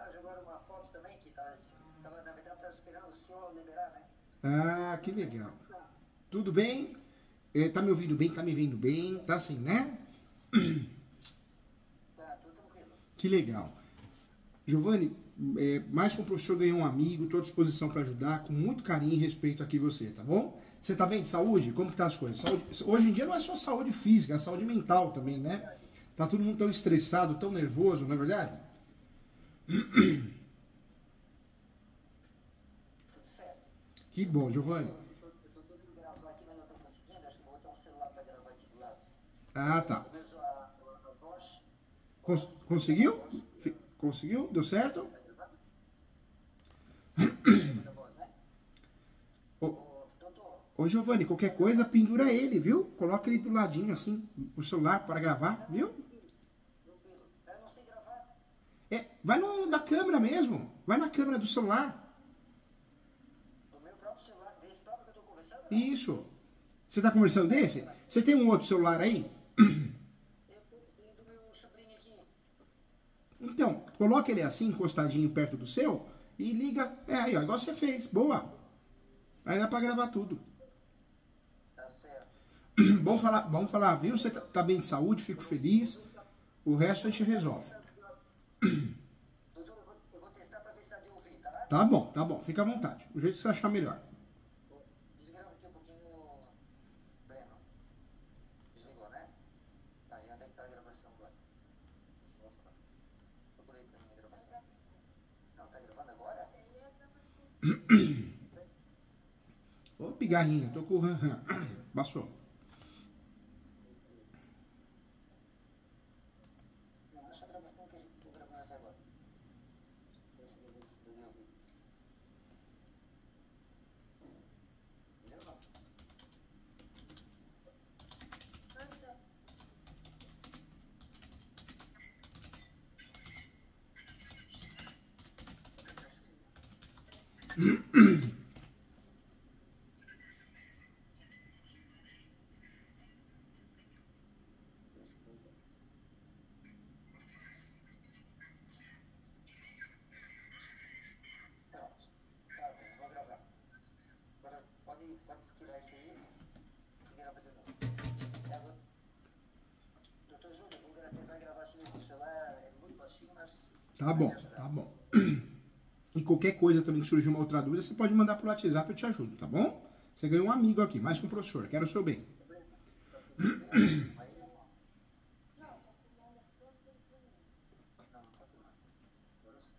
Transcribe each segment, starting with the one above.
mensagem agora, uma foto também, que tava, na verdade, estava esperando o senhor liberar, né? Ah, que legal. Tudo bem? Tá me ouvindo bem? Tá me vendo bem? Tá assim, né? Tá, tudo tranquilo. Que legal. Giovanni, mais que um professor ganhou um amigo, estou à disposição para ajudar, com muito carinho e respeito aqui você, tá bom? Você tá bem de saúde? Como que tá as coisas? Hoje em dia não é só saúde física, é saúde mental também, né? Tá todo mundo tão estressado, tão nervoso, não é verdade? Tudo certo. Que bom, Giovanni. Eu tô todo gravar aqui, mas não tô conseguindo. Acho que vou botar um celular para gravar aqui do lado. Ah, tá. Pelo menos a voz. A Conseguiu? voz. Conseguiu? Deu certo? Tá gravando? Tá bom, né? Ô, Ô, doutor. ô Giovanni, qualquer coisa, pendura ele, viu? Coloca ele do ladinho, assim, o celular para gravar, Não, viu? tranquilo. Tranquilo. Eu não sei gravar. Vai na câmera mesmo. Vai na câmera do celular. Do meu próprio celular. Desse próprio que eu tô conversando, não? Isso. Você tá conversando desse? Você tem um outro celular aí? Eu tenho do meu sobrinho aqui. Então, coloca ele assim, encostadinho perto do seu e liga. Aí, ó, igual você fez. Boa. Aí dá pra gravar tudo. Tá certo. Vamos falar, viu? Você tá bem de saúde, fico feliz. O resto a gente resolve. Doutor, eu vou testar para ver se dá de ouvir, tá? Tá bom, fica à vontade. O jeito que você achar melhor. Desligando aqui um pouquinho o Breno. Desligou, né? Aí onde é que tá a gravação agora? Procurei pra mim a gravação. Não, tá gravando agora? Ô, pigarrinha, tô com o passou. Não, deixa a gravação que a gente tá gravando essa agora. Esse deve ouvir. Entendeu? Não. Pronto. Tá bom, vou gravar. Agora pode tirar isso aí e grava de novo. Doutor Júlio, vou tentar gravar assim no celular, é muito baixinho, mas Tá vai me bom, ajudar. tá bom. E qualquer coisa também que surgir uma outra dúvida, você pode mandar pro WhatsApp, eu te ajudo, tá bom? Você ganhou um amigo aqui, mais que um professor, quero o seu bem. Mas não, não pode não. Agora sim.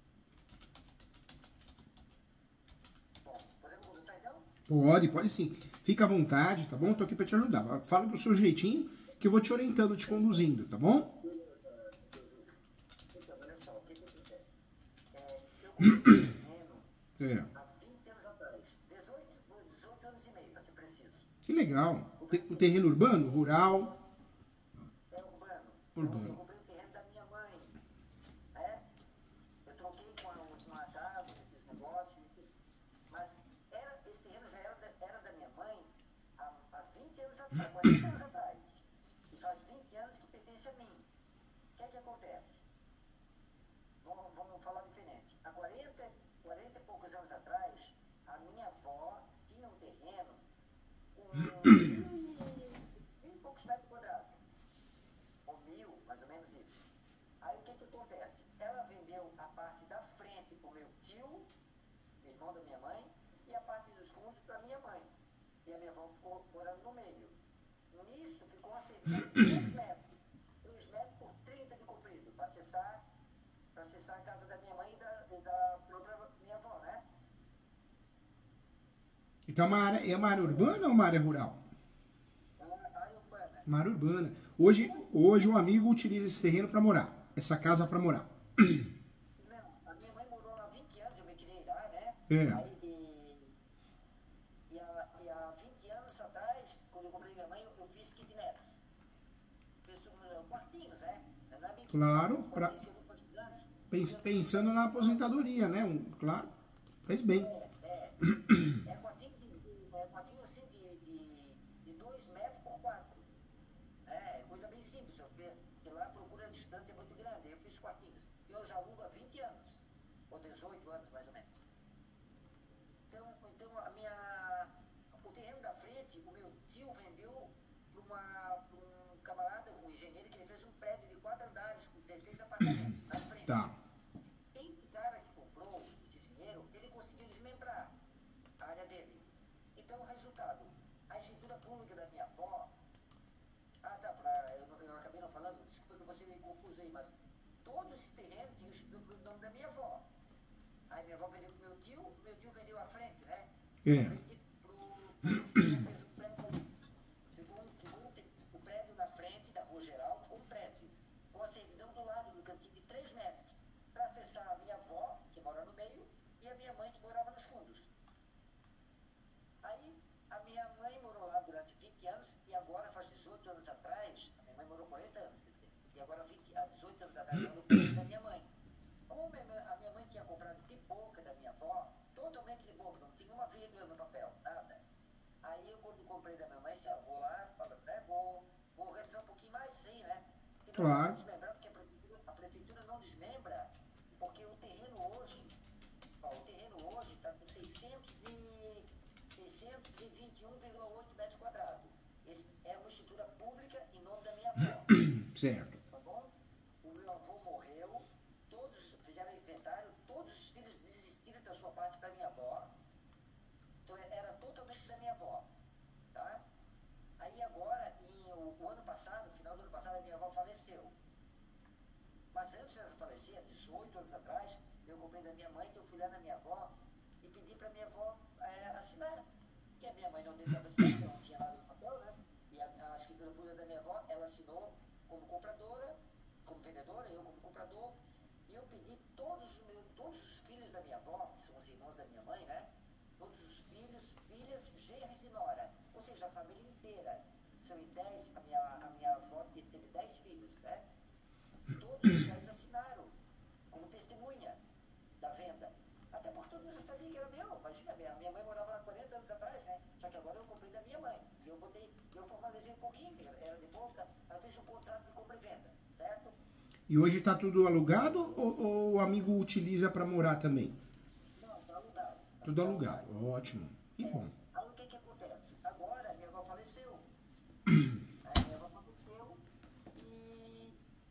Bom, podemos começar então? Pode sim. Fica à vontade, tá bom? Tô aqui pra te ajudar. Fala do seu jeitinho, que eu vou te orientando, te conduzindo, tá bom? Então, olha só, o que acontece? Eu comprei um terreno É. há 20 anos atrás, 18 anos e meio, para ser preciso. Que legal. O terreno urbano, rural, É urbano. Eu urbano. comprei o terreno da minha mãe, né? Eu troquei com uma casa, fiz negócio, mas esse terreno já era da minha mãe há 20 anos atrás, 40 anos atrás. E faz 20 anos que pertence a mim. O que é que acontece? Vamos falar diferente. Há 40 e poucos anos atrás, a minha avó tinha um terreno com mil e poucos metros quadrados. Ou 1000, mais ou menos isso. Aí o que que acontece? Ela vendeu a parte da frente para o meu tio, irmão da minha mãe, e a parte dos fundos para minha mãe. E a minha avó ficou morando no meio. Nisso ficou uma cerca de 2 metros. 2 metros por 30 de comprido, para acessar a casa da minha mãe e da própria minha avó, né? Então é uma área urbana ou uma área rural? A área urbana. Uma área urbana. Hoje um amigo utiliza esse terreno para morar. Essa casa para morar. Não, a minha mãe morou lá há 20 anos, eu me criei lá, né? É. Aí, e há 20 anos atrás, quando eu comprei minha mãe, eu fiz kitnets. Fiz quartinhos, né? Não é bem Claro, kitnet, pensando na aposentadoria, né? Claro, faz bem. É quartinho assim de 2 metros por 4. É coisa bem simples, porque lá a procura de estudante é muito grande. Eu fiz quartinhos. Eu já alugo há 20 anos. ou 18 anos mais ou menos. Então o terreno da frente, o meu tio vendeu para um camarada, um engenheiro, que ele fez um prédio de 4 andares com 16 apartamentos na frente. Tá. Esse cara que comprou esse dinheiro, ele conseguiu desmembrar a área dele. Então, o resultado, a escritura pública da minha avó, eu acabei não falando, desculpa que você me confuso aí, mas todo esse terreno tinha o nome da minha avó. Aí minha avó vendeu pro meu tio vendeu a frente, né? É. A frente fez um prédio, ficou o prédio na frente da rua geral, ficou um prédio, com a servidão do lado, no cantinho de 3 metros, para acessar a minha avó, que mora no meio, e a minha mãe, que morava nos fundos. Aí, a minha mãe morou lá durante 20 anos, e agora, faz 18 anos atrás, a minha mãe morou 40 anos, quer dizer, e agora, há 18 anos atrás, ela cuidou da minha mãe. Como a minha mãe tinha comprado de boca da minha avó, totalmente de boca, não tinha uma vírgula no papel, nada. Aí, eu, quando comprei da minha mãe, disse, vou lá, vou realizar um pouquinho mais isso aí, né? Porque não Claro. pode desmembrar, porque a prefeitura não desmembra, porque o terreno hoje está com 621,8 metros quadrados. Esse é uma estrutura pública em nome da minha avó. Certo. Tá bom? O meu avô morreu, todos fizeram inventário, todos os filhos desistiram da sua parte para minha avó. Então era totalmente da minha avó. Tá? Aí agora, o ano passado, no final do ano passado, a minha avó faleceu. Mas antes dela falecer, 18 anos atrás, eu comprei da minha mãe, então eu fui lá na minha avó e pedi para minha avó assinar. Porque a minha mãe não deixava assinar, porque não tinha nada no papel, né? E a escritura pública da minha avó, ela assinou como compradora, como vendedora, eu como comprador. E eu pedi todos os filhos da minha avó, que são os irmãos da minha mãe, né? Todos os filhos, filhas, genros e nora. Ou seja, a família inteira. São 10, a minha avó teve 10 filhos, né? Todos os 10 assinaram como testemunha da venda. Até porque todo mundo já sabia que era meu. Imagina, minha mãe morava lá 40 anos atrás, né? Só que agora eu comprei da minha mãe. E eu formalizei um pouquinho, era de boca, ela fez um contrato de compra e venda, certo? E hoje está tudo alugado ou o amigo utiliza para morar também? Não, está alugado. Tudo alugado, ótimo. Que bom. Aí o que acontece? Agora minha avó faleceu. Minha avó faleceu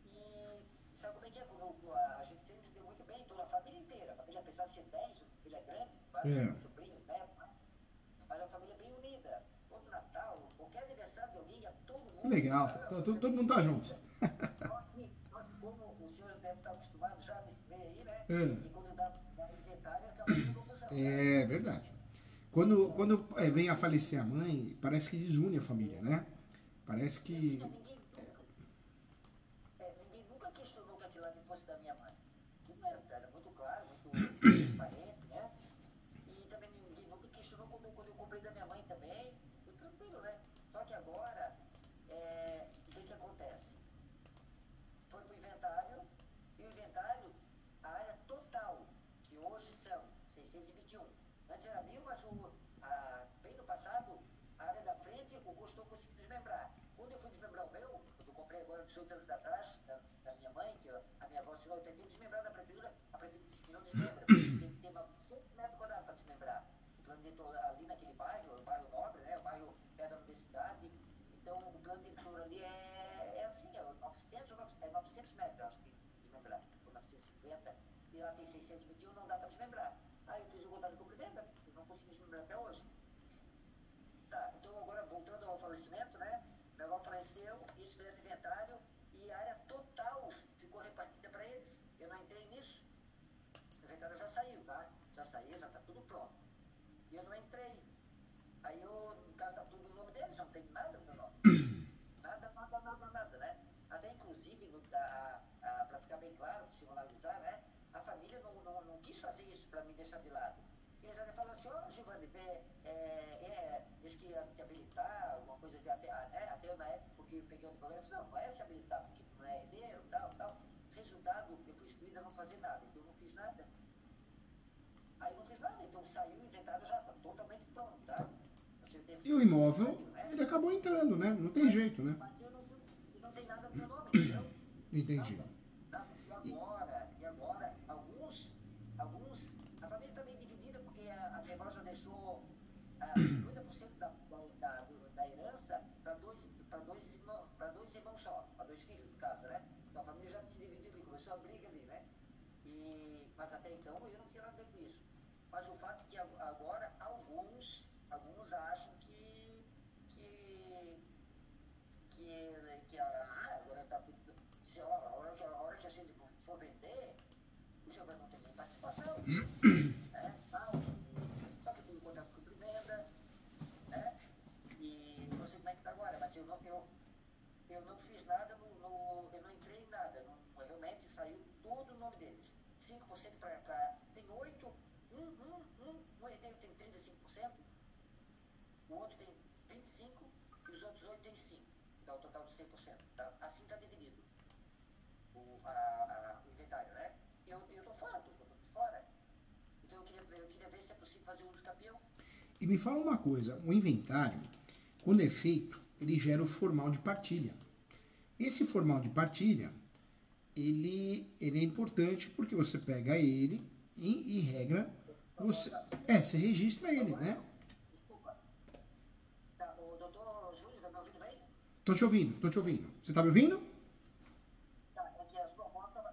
e sabe como é que é? A gente sempre se deu muito bem, toda a família inteira. A família, apesar de ser 10, a família é grande, vários sobrinhos, netos, mas a família é bem unida. Todo Natal, qualquer aniversário de alguém, todo mundo. Legal, todo mundo tá junto. Como o senhor deve estar acostumado já a me ver aí, né? É. E quando dá inventário, acaba com confusão. É verdade. Quando vem a falecer a mãe, parece que desune a família, né? Parece que... Ninguém nunca questionou que aquilo ali fosse da minha mãe. Aquilo era muito claro, muito transparente, né? E também ninguém nunca questionou quando eu comprei da minha mãe também. Foi tranquilo, né? Só que agora, o que acontece? Foi pro inventário, e o inventário, a área total, que hoje são 621. Antes era 1000, mas bem no passado, a área da frente, o gestor conseguiu desmembrar. Quando eu fui desmembrar o meu, quando eu comprei agora 18 anos atrás, da minha mãe, que a minha avó assinou, eu tentei desmembrar na prefeitura, a prefeitura disse que não desmembra, tem que ter 900 metros quadrados para desmembrar. O plano diretor ali naquele bairro, o bairro nobre, né, o bairro perto da universidade, então o plano diretor ali é assim, 900 metros, eu acho que desmembrar, ou 950, e lá tem 621, não dá para desmembrar. Aí eu fiz o contrato de compra e venda, eu não consegui desmembrar até hoje. Tá, então agora voltando ao falecimento, né? Meu avô faleceu, eles fizeram inventário e a área total ficou repartida para eles. Eu não entrei nisso. O inventário já saiu, tá? Já saiu, já está tudo pronto. E eu não entrei. Aí no caso está tudo no nome deles, não tem nada no meu nome. Nada, né? Até inclusive, para ficar bem claro, para se analisar, né? A família não quis fazer isso para me deixar de lado. Eles até falaram assim, Giovanni, diz que ia te habilitar, alguma coisa assim, até eu na época, porque eu peguei o advogado, eu disse, não é se habilitar, porque tu não é herdeiro, tal. Resultado, eu fui excluído a não fazer nada, então eu não fiz nada. Aí não fiz nada, então saiu o inventário já, tá totalmente pronto, tá? E o imóvel, ele acabou entrando, né? Não tem jeito, né? Mas não tem nada no meu nome, entendeu? Entendi. E agora, alguns ela já deixou 50% da herança para dois irmãos só, para 2 filhos, no caso, né? Então a família já se dividiu ali, começou a briga ali, né? Mas até então eu não tinha nada a ver com isso. Mas o fato é que agora alguns acham que agora tá, a hora que a gente for vender, o Giovanni não tem nem participação. Né? Só que tem um contrato de compra e venda, né? E não sei como é que está agora, mas eu não fiz nada, eu não entrei em nada, realmente saiu tudo no nome deles. 5% para. Tem 8%, um herdeiro tem 35%, o outro tem 25% e os outros 8% têm 5%. Dá o total de 100%. Tá? Assim está dividido o inventário, né? Eu estou fora, estou fora. Então eu queria ver se é possível fazer uso do capião. E me fala uma coisa, o inventário, quando é feito, ele gera o formal de partilha. Esse formal de partilha, ele é importante porque você pega ele e regra, você registra ele, né? Desculpa. Tá, o doutor Júlio, tá me ouvindo bem? Tô te ouvindo. Você tá me ouvindo? Tá, é que a sua voz tava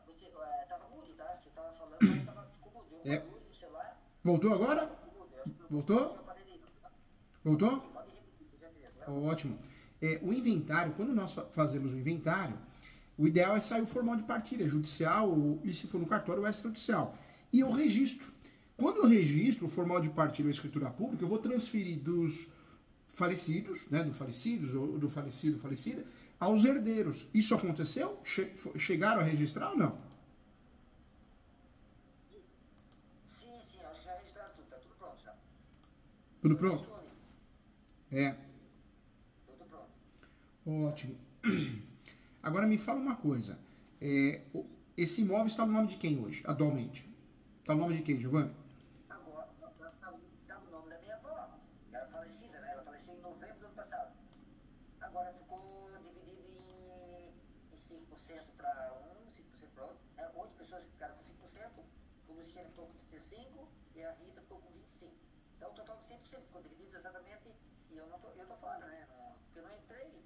mudo, tá? Você tava falando, mas ficou mudo. Deu um barulho no celular. Voltou agora? Voltou? Voltou? Sim, pode repetir, por gentileza. Ótimo. O inventário, quando nós fazemos o inventário, o ideal é sair o formal de partilha judicial e, se for no cartório, o extrajudicial. E eu registro. Quando eu registro o formal de partilha ou escritura pública, eu vou transferir dos falecidos, né, ou do falecido, falecida, aos herdeiros. Isso aconteceu? Chegaram a registrar ou não? Sim, acho que já registraram tudo, tá tudo pronto já. Tudo pronto? É. Tudo pronto. Ótimo. Agora me fala uma coisa. Esse imóvel está no nome de quem hoje, atualmente? Está no nome de quem, Giovanni? Agora, está no nome da minha avó. Ela é falecida, né? Ela faleceu em novembro do ano passado. Agora ficou dividido em 5% para um, 5% para outro. 8 pessoas ficaram com 5%, o Luciano ficou com 35% e a Rita ficou com 25%. Então o total de 100% ficou dividido exatamente, e eu tô fora, né? Porque eu não entrei.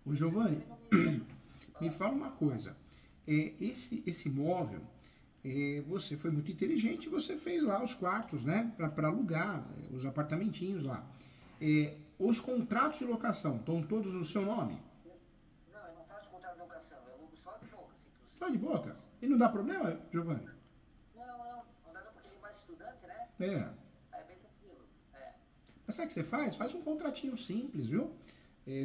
Ô Giovanni, me fala uma coisa. Esse imóvel, você foi muito inteligente, você fez lá os quartos, né? Para alugar, os apartamentinhos lá. Os contratos de locação estão todos no seu nome? Não, eu não faço contrato de locação, eu alugo só de boca. Só de boca? E não dá problema, Giovanni? Não dá não, porque tem mais estudante, né? É. Aí é bem tranquilo. Mas sabe o que você faz? Faz um contratinho simples, viu?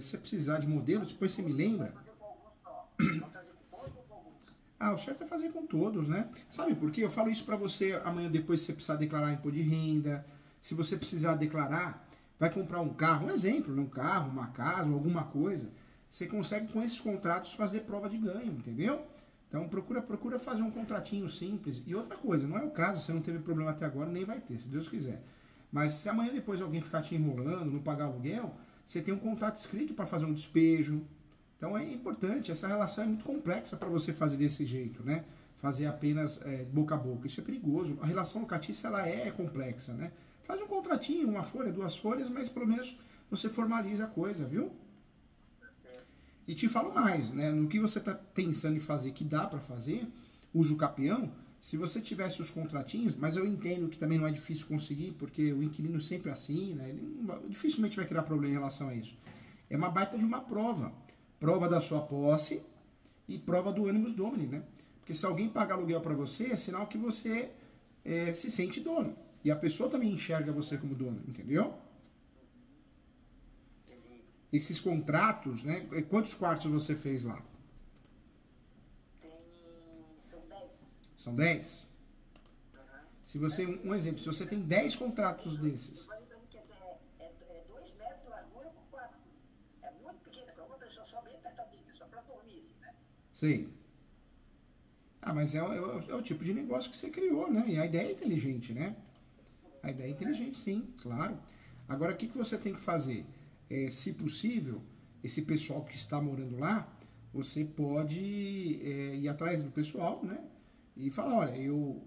Se precisar de modelo, depois você me lembra. Vou fazer com alguns só. Vou fazer com todos ou com alguns? O certo é fazer com todos, né? Sabe por quê? Eu falo isso para você amanhã depois, se você precisar declarar imposto de renda, se você precisar declarar, vai comprar um carro, um exemplo, um carro, uma casa ou alguma coisa, você consegue com esses contratos fazer prova de ganho, entendeu? Então procura fazer um contratinho simples. E outra coisa, não é o caso, você não teve problema até agora, nem vai ter, se Deus quiser. Mas se amanhã depois alguém ficar te enrolando, não pagar aluguel, você tem um contrato escrito para fazer um despejo. Então é importante, essa relação é muito complexa para você fazer desse jeito, né? Fazer apenas boca a boca. Isso é perigoso. A relação locatícia, ela é complexa, né? Faz um contratinho, uma folha, 2 folhas, mas pelo menos você formaliza a coisa, viu? E te falo mais, né? No que você está pensando em fazer, que dá para fazer, usa o capião. Se você tivesse os contratinhos, mas eu entendo que também não é difícil conseguir, porque o inquilino sempre assina, ele dificilmente vai criar problema em relação a isso. É uma baita de uma prova. Prova da sua posse e prova do animus domini, né? Porque se alguém paga aluguel para você, é sinal que você se sente dono. E a pessoa também enxerga você como dono, entendeu? Entendi. Esses contratos, né? Quantos quartos você fez lá? São 10. São 10? Se você, um exemplo, se você tem 10 contratos desses. É 2 metros de largura por 4. É muito pequena, para uma pessoa só bem apertadinha, só para dormir, assim, né? Sei. Mas é o tipo de negócio que você criou, né? E a ideia é inteligente, né? A ideia é inteligente, sim, claro. Agora, o que você tem que fazer? Se possível, esse pessoal que está morando lá, você pode ir atrás do pessoal, né? e fala, olha, eu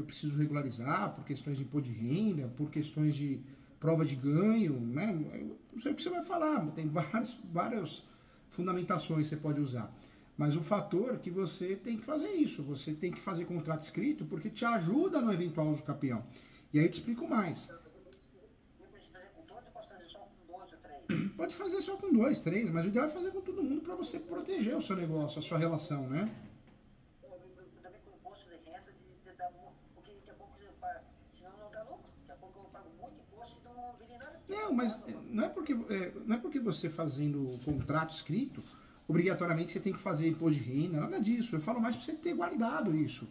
preciso regularizar por questões de imposto de renda, por questões de prova de ganho, né? Eu não sei o que você vai falar, tem várias fundamentações que você pode usar. Mas o fator é que você tem que fazer isso, você tem que fazer contrato escrito porque te ajuda no eventual uso capião. E aí eu te explico mais. Eu preciso fazer com todos ou posso fazer só com 2 ou 3? Pode fazer só com 2, 3, mas o ideal é fazer com todo mundo para você proteger o seu negócio, a sua relação, né? Também com imposto de renda, porque daqui a pouco, senão não dá lucro. Daqui a pouco eu pago muito imposto e não vire nada. Não, mas não é porque você fazendo o contrato escrito, obrigatoriamente você tem que fazer imposto de renda, nada disso. Eu falo mais para você ter guardado isso.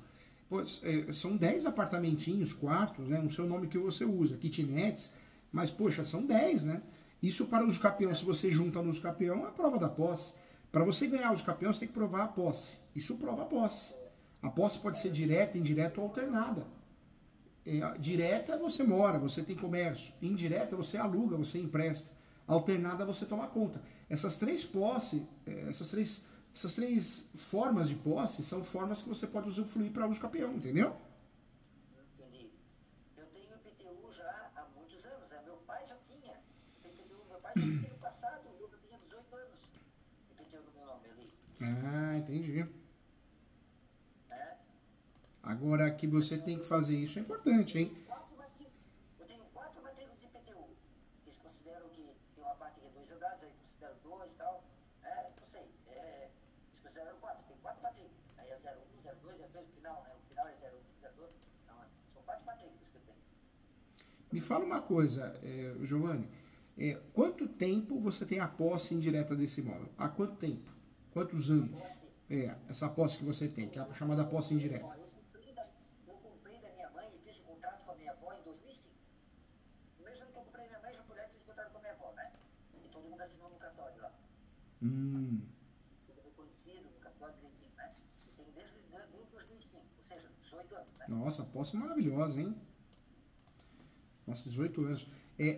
Pois, são 10 apartamentinhos, quartos, né, no seu nome que você usa, kitnets, mas, poxa, são 10, né? Isso para os capião, se você junta nos capião, é a prova da posse. Para você ganhar os capião, você tem que provar a posse. Isso prova a posse. A posse pode ser direta, indireta ou alternada. Direta você mora, você tem comércio. Indireta você aluga, você empresta. Alternada você toma conta. Essas três posses, essas três formas de posse são formas que você pode usufruir para uso capião, entendeu? Entendi. Eu tenho IPTU já há muitos anos, né? Meu pai já tinha. Meu pai já tinha no passado, eu tinha 18 anos. IPTU no meu nome ali. Ah, entendi. Né? Agora que você tem que fazer isso é importante, hein? Eu tenho 4 matrículas de IPTU. Eles consideram que tem uma parte que é 2 andares, aí consideram 2 e tal. Não sei. Eles consideram 4. Tem 4 matrículas. Aí é 01, 02, 03, no final, né? O final é 01, 02. Então, são 4 matrículas que eu tenho. Me fala uma coisa, Giovanni. Quanto tempo você tem a posse indireta desse imóvel? Há quanto tempo? Quantos anos? Essa posse que você tem, que é a chamada posse indireta. Eu comprei da minha mãe e fiz o contrato com a minha avó em 2005. No mesmo ano que eu comprei minha mãe, já puder, fiz o contrato com a minha avó, né? E todo mundo assinou no cartório lá. Tudo reconhecido no cartório direitinho, né? Eu tenho desde 2005, ou seja, 18 anos, né? Nossa, posse maravilhosa, hein? Nossa, 18 anos.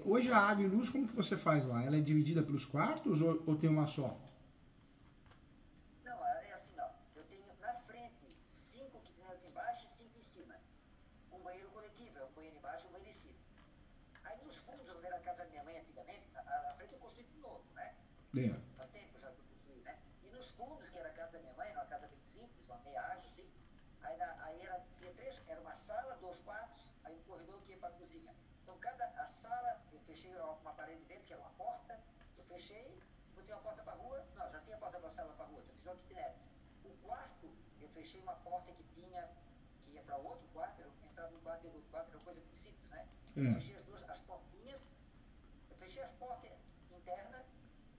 Hoje a água e luz, como que você faz lá? Ela é dividida pelos quartos ou tem uma só? Não, é assim, ó. Eu tenho na frente 5 kitnets embaixo e 5 em cima. Um banheiro coletivo, é um banheiro embaixo e um banheiro em cima. Aí nos fundos, onde era a casa da minha mãe antigamente, na frente eu construí de novo, né? Faz tempo já que eu construí, né? E nos fundos, que era a casa da minha mãe, era uma casa bem simples, uma meia ágil, assim. Aí tinha 3, era uma sala, 2 quartos, aí um corredor que ia para a cozinha. Então a sala, eu fechei uma parede dentro, que era uma porta, eu fechei, botei uma porta para a rua, não, já tinha porta para a sala para a rua, então fiz uma kitnet. O quarto, eu fechei uma porta que ia para o outro quarto, entrava no quarto e no outro quarto, era uma coisa muito simples, né? Eu fechei as portinhas, eu fechei as portas internas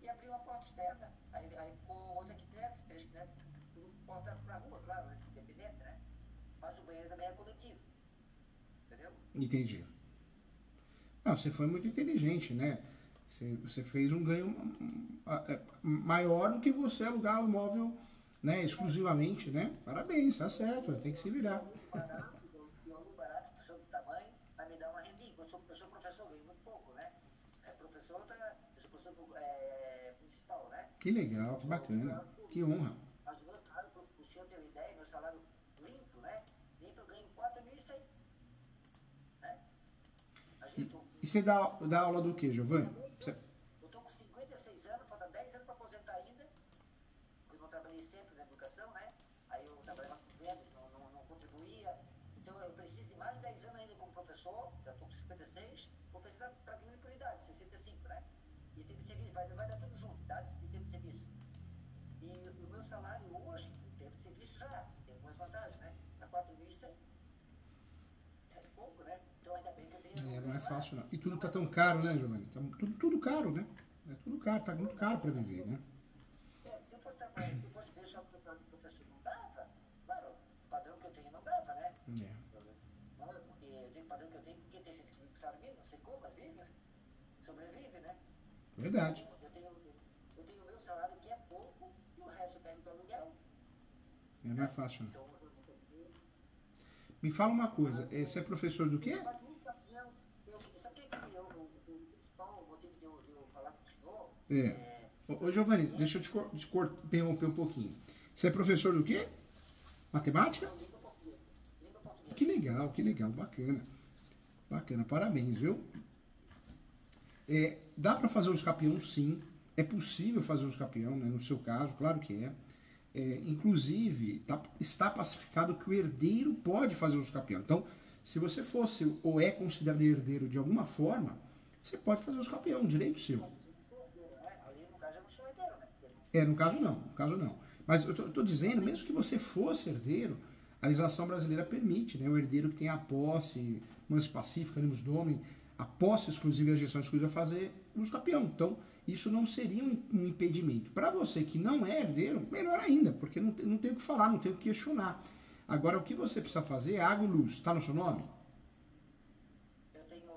e abri uma porta externa, aí ficou outra kitnet, 3 kitnets, tudo porta para a rua, claro, né? Independente, né? Mas o banheiro também é coletivo, entendeu? Entendi. Não, você foi muito inteligente, né? Você fez um ganho maior do que você alugar o imóvel, né, exclusivamente, né? Parabéns, tá certo, tem que se virar. Eu alugo barato, professor do tamanho, vai me dar uma rendinha. Eu sou professor, ganho muito pouco, né? Eu sou professor principal, né? Que legal, que bacana, que honra. Mas o meu salário, para o senhor ter uma ideia, meu salário limpo, né? Limpo eu ganho 4.100, né? E você dá aula do que, Giovanni? Eu estou com 56 anos, falta 10 anos para aposentar ainda, porque eu não trabalhei sempre na educação, né? Aí eu trabalhava com vendas, não contribuía. Então eu preciso de mais de 10 anos ainda como professor, já estou com 56, vou precisar para vir por idade, 65, né? E tempo de serviço, vai dar tudo junto, idades e tempo de serviço. E o meu salário hoje, o tempo de serviço já tem algumas vantagens, né? Para 4.100. É pouco, né? Então ainda bem que eu tenho... Não é fácil não. E tudo tá tão caro, né, Giovanni? Tá tudo caro, né? É tudo caro, tá muito caro para viver, né? Se eu fosse trabalhar, se eu fosse ver só para o professor, não dava. Claro, o padrão que eu tenho não dava, né? Porque eu tenho o padrão que eu tenho, porque tem gente que sabe mesmo, não sei como, mas vive, sobrevive, né? Verdade. Eu tenho o meu salário que é pouco e o resto eu pego do aluguel. Não é fácil não. Me fala uma coisa, você é professor do quê? Sabe o que é o principal motivo de eu falar com o senhor? Ô Giovanni, deixa eu te interromper um pouquinho. Você é professor do quê? Matemática? que legal, bacana. Bacana, parabéns, viu? Dá para fazer os capião, sim. É possível fazer os capião, né? No seu caso, claro que é. Inclusive, está pacificado que o herdeiro pode fazer os capião. Então, se você fosse ou é considerado herdeiro de alguma forma, você pode fazer os capião, direito seu. Ali no caso eu não sou herdeiro, né? No caso não. Mas eu tô dizendo, mesmo que você fosse herdeiro, a legislação brasileira permite, né? O herdeiro que tem a posse, manus pacífica, animus domini, a posse exclusiva e a gestão exclusiva fazer os capião. Então, isso não seria um impedimento. Para você que não é herdeiro, melhor ainda, porque não tem o que falar, não tem o que questionar. Agora, o que você precisa fazer é água e luz. Está no seu nome? Eu tenho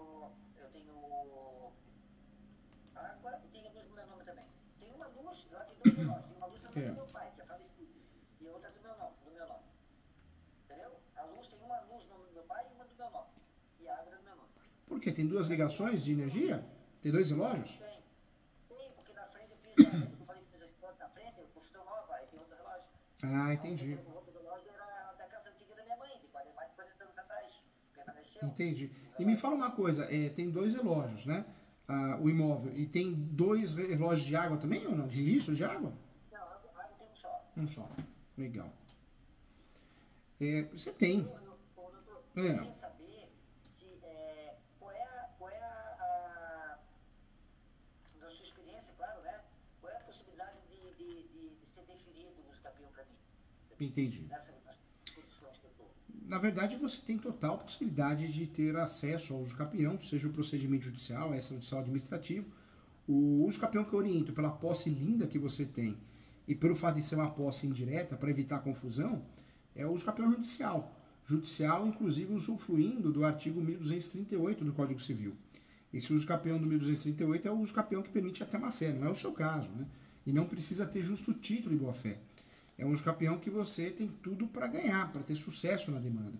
água e tenho luz no meu nome também. Tem uma luz, lá tem dois relógios. Tem uma luz no nome do meu pai, que é falecido, e outra do meu nome, Entendeu? A luz tem uma luz no nome do meu pai e uma do meu nome. E a água é do meu nome. Por quê? Tem duas ligações de energia? Tem dois relógios? Tem, porque na frente eu fiz, lembra que eu falei que fiz a esporte na frente, eu construção nova, aí tem outro relógio. Ah, entendi. O outro relógio era da casa antiga da minha mãe, de mais de 40 anos atrás. Permaneceu. Entendi. E me fala uma coisa, tem dois relógios, né? O imóvel. E tem dois relógios de água também ou não? De registro de água? Não, água tem um só. Um só. Legal. Você tem. Eu queria saber se, qual é da sua experiência, claro, né? Qual é a possibilidade de ser deferido os capião para mim? Entendi. Nessas condições que eu estou. Na verdade, você tem total possibilidade de ter acesso ao uso capião, seja o procedimento judicial, extrajudicial administrativo. O uso capião que eu oriento pela posse linda que você tem e pelo fato de ser uma posse indireta, para evitar confusão, é o uso capião judicial. Judicial, inclusive, usufruindo do artigo 1238 do Código Civil. Esse uso capião do 1238 é o uso capião que permite até má-fé, não é o seu caso, né? E não precisa ter justo título de boa-fé. É um uso capião que você tem tudo para ganhar, para ter sucesso na demanda.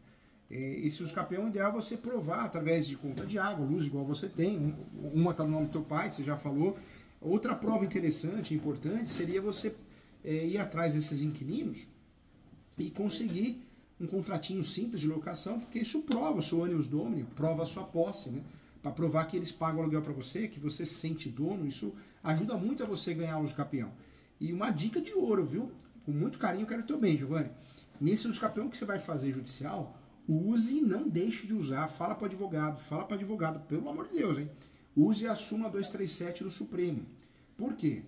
Esse uso capião ideal é você provar através de conta de água, luz, igual você tem. Uma está no nome do teu pai, você já falou. Outra prova interessante, importante, seria você ir atrás desses inquilinos e conseguir um contratinho simples de locação, porque isso prova o seu animus domini, prova a sua posse, né? Para provar que eles pagam aluguel para você, que você se sente dono, isso ajuda muito a você ganhar o uso capião. E uma dica de ouro, viu? Com muito carinho, eu quero o teu bem, Giovanni. Nesse uso capião que você vai fazer judicial, use e não deixe de usar. Fala para advogado, pelo amor de Deus, hein? Use a súmula 237 do Supremo. Por quê?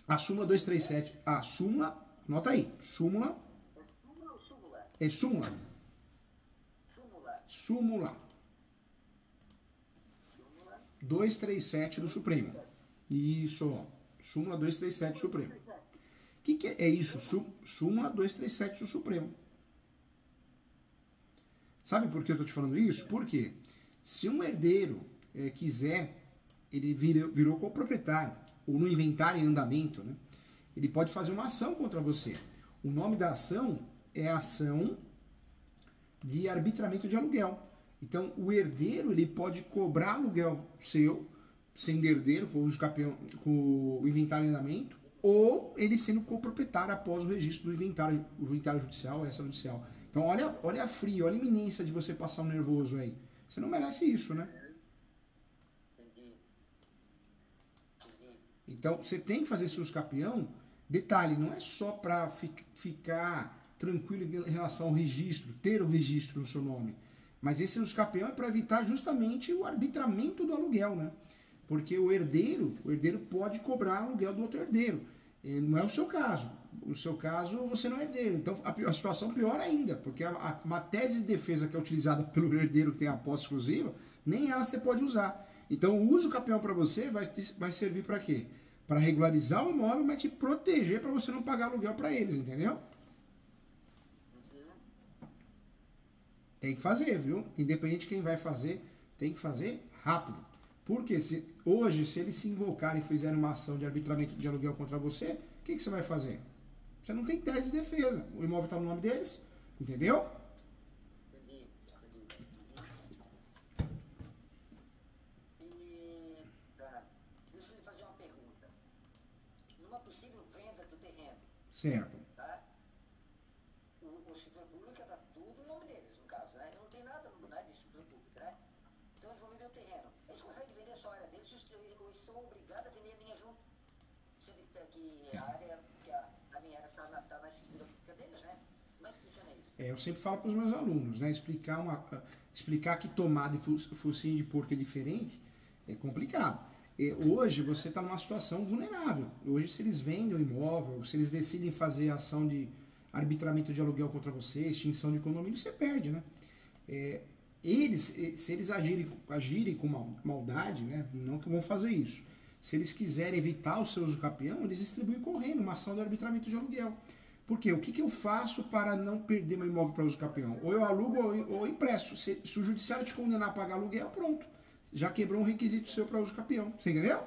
A súmula 237, anota aí, súmula. É súmula. Súmula 237 do Supremo. Isso, ó. Súmula 237 do Supremo. O que é isso? Súmula 237 do Supremo. Sabe por que eu estou te falando isso? Porque se um herdeiro quiser, ele virou coproprietário, ou no inventário em andamento, né? Ele pode fazer uma ação contra você. O nome da ação é ação de arbitramento de aluguel. Então, o herdeiro ele pode cobrar aluguel seu, sendo herdeiro, com o inventário em andamento, ou ele sendo coproprietário após o registro do inventário judicial, extrajudicial. Então, olha a fria, olha a iminência de você passar um nervoso aí. Você não merece isso, né? Então, você tem que fazer esse uso capião. Detalhe, não é só para ficar tranquilo em relação ao registro, ter o registro no seu nome. Mas esse uso capião é para evitar justamente o arbitramento do aluguel, né? Porque o herdeiro pode cobrar aluguel do outro herdeiro. Não é o seu caso. No seu caso, você não é herdeiro. Então, a situação pior ainda, porque uma tese de defesa que é utilizada pelo herdeiro que tem a posse exclusiva, nem ela você pode usar. Então, o uso capião para você vai servir para quê? Para regularizar o imóvel, mas te proteger para você não pagar aluguel para eles, entendeu? Tem que fazer, viu? Independente de quem vai fazer, tem que fazer rápido. Porque hoje, se eles se invocarem e fizerem uma ação de arbitramento de aluguel contra você, o que você vai fazer? Você não tem tese de defesa. O imóvel está no nome deles, entendeu? Entendi. Deixa eu lhe fazer uma pergunta. Numa possível venda do terreno, Certo. tá? O então eles vão vender o terreno. Eles conseguem vender só a área deles, eles são obrigados a vender a minha junto. Sendo que a área, que a minha área está na escritura pública deles, né? Como é que funciona isso? Eu sempre falo para os meus alunos, né? Explicar que tomada e focinho de porco é diferente é complicado. Hoje você está numa situação vulnerável. Hoje, se eles vendem o imóvel, se eles decidem fazer ação de arbitramento de aluguel contra você, extinção de condomínio, você perde, né? Se eles agirem com maldade, né? Não que vão fazer isso. Se eles quiserem evitar o seu usucapião, eles distribuem correndo uma ação de arbitramento de aluguel. Por quê? O que eu faço para não perder meu imóvel para usucapião? Ou eu alugo ou empresto. Se o judiciário te condenar a pagar aluguel, pronto. Já quebrou um requisito seu para usucapião. Você entendeu?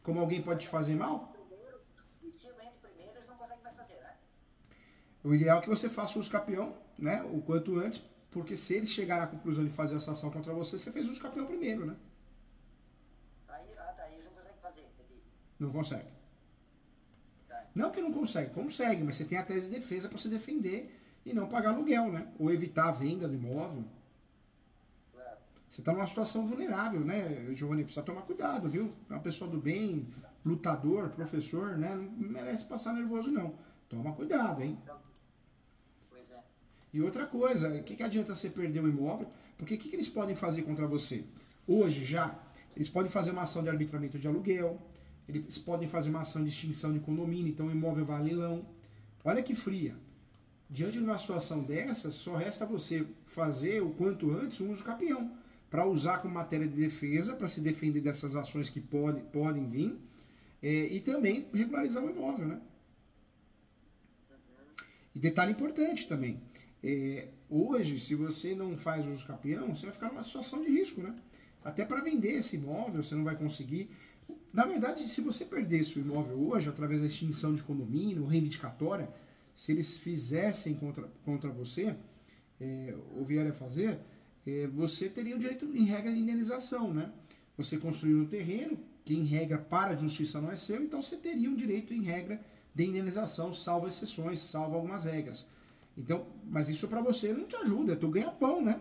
Como alguém pode te fazer mal? Se eu entro primeiro, eles não conseguem mais fazer, né? O ideal é que você faça o usucapião, né? O quanto antes, porque se eles chegarem à conclusão de fazer essa ação contra você, você fez o usucapião primeiro, né? Aí eles não conseguem fazer, entendi. Não consegue. Não que não consegue, mas você tem a tese de defesa para se defender e não pagar aluguel, né? Ou evitar a venda do imóvel. Claro. Você está numa situação vulnerável, né, Giovanni? Precisa tomar cuidado, viu? É uma pessoa do bem, lutador, professor, né? Não merece passar nervoso, não. Toma cuidado, hein? Pois é. E outra coisa, o que adianta você perder o imóvel? Porque o que eles podem fazer contra você? Hoje já, eles podem fazer uma ação de arbitramento de aluguel, eles podem fazer uma ação de extinção de condomínio, então o imóvel vai a leilão. Olha que fria. Diante de uma situação dessa, só resta você fazer o quanto antes um usucapião, para usar como matéria de defesa, para se defender dessas ações que podem vir, e também regularizar o imóvel, né? E detalhe importante também, hoje, se você não faz usucapião, você vai ficar numa situação de risco, né? Até para vender esse imóvel, você não vai conseguir. Na verdade, se você perdesse o imóvel hoje, através da extinção de condomínio, reivindicatória, se eles fizessem contra você, ou vierem a fazer, você teria o direito, em regra, de indenização, né? Você construiu um terreno, que em regra para a justiça não é seu, então você teria um direito, em regra, de indenização, salvo exceções, salvo algumas regras. Então, mas isso para você não te ajuda, é teu ganha-pão, né?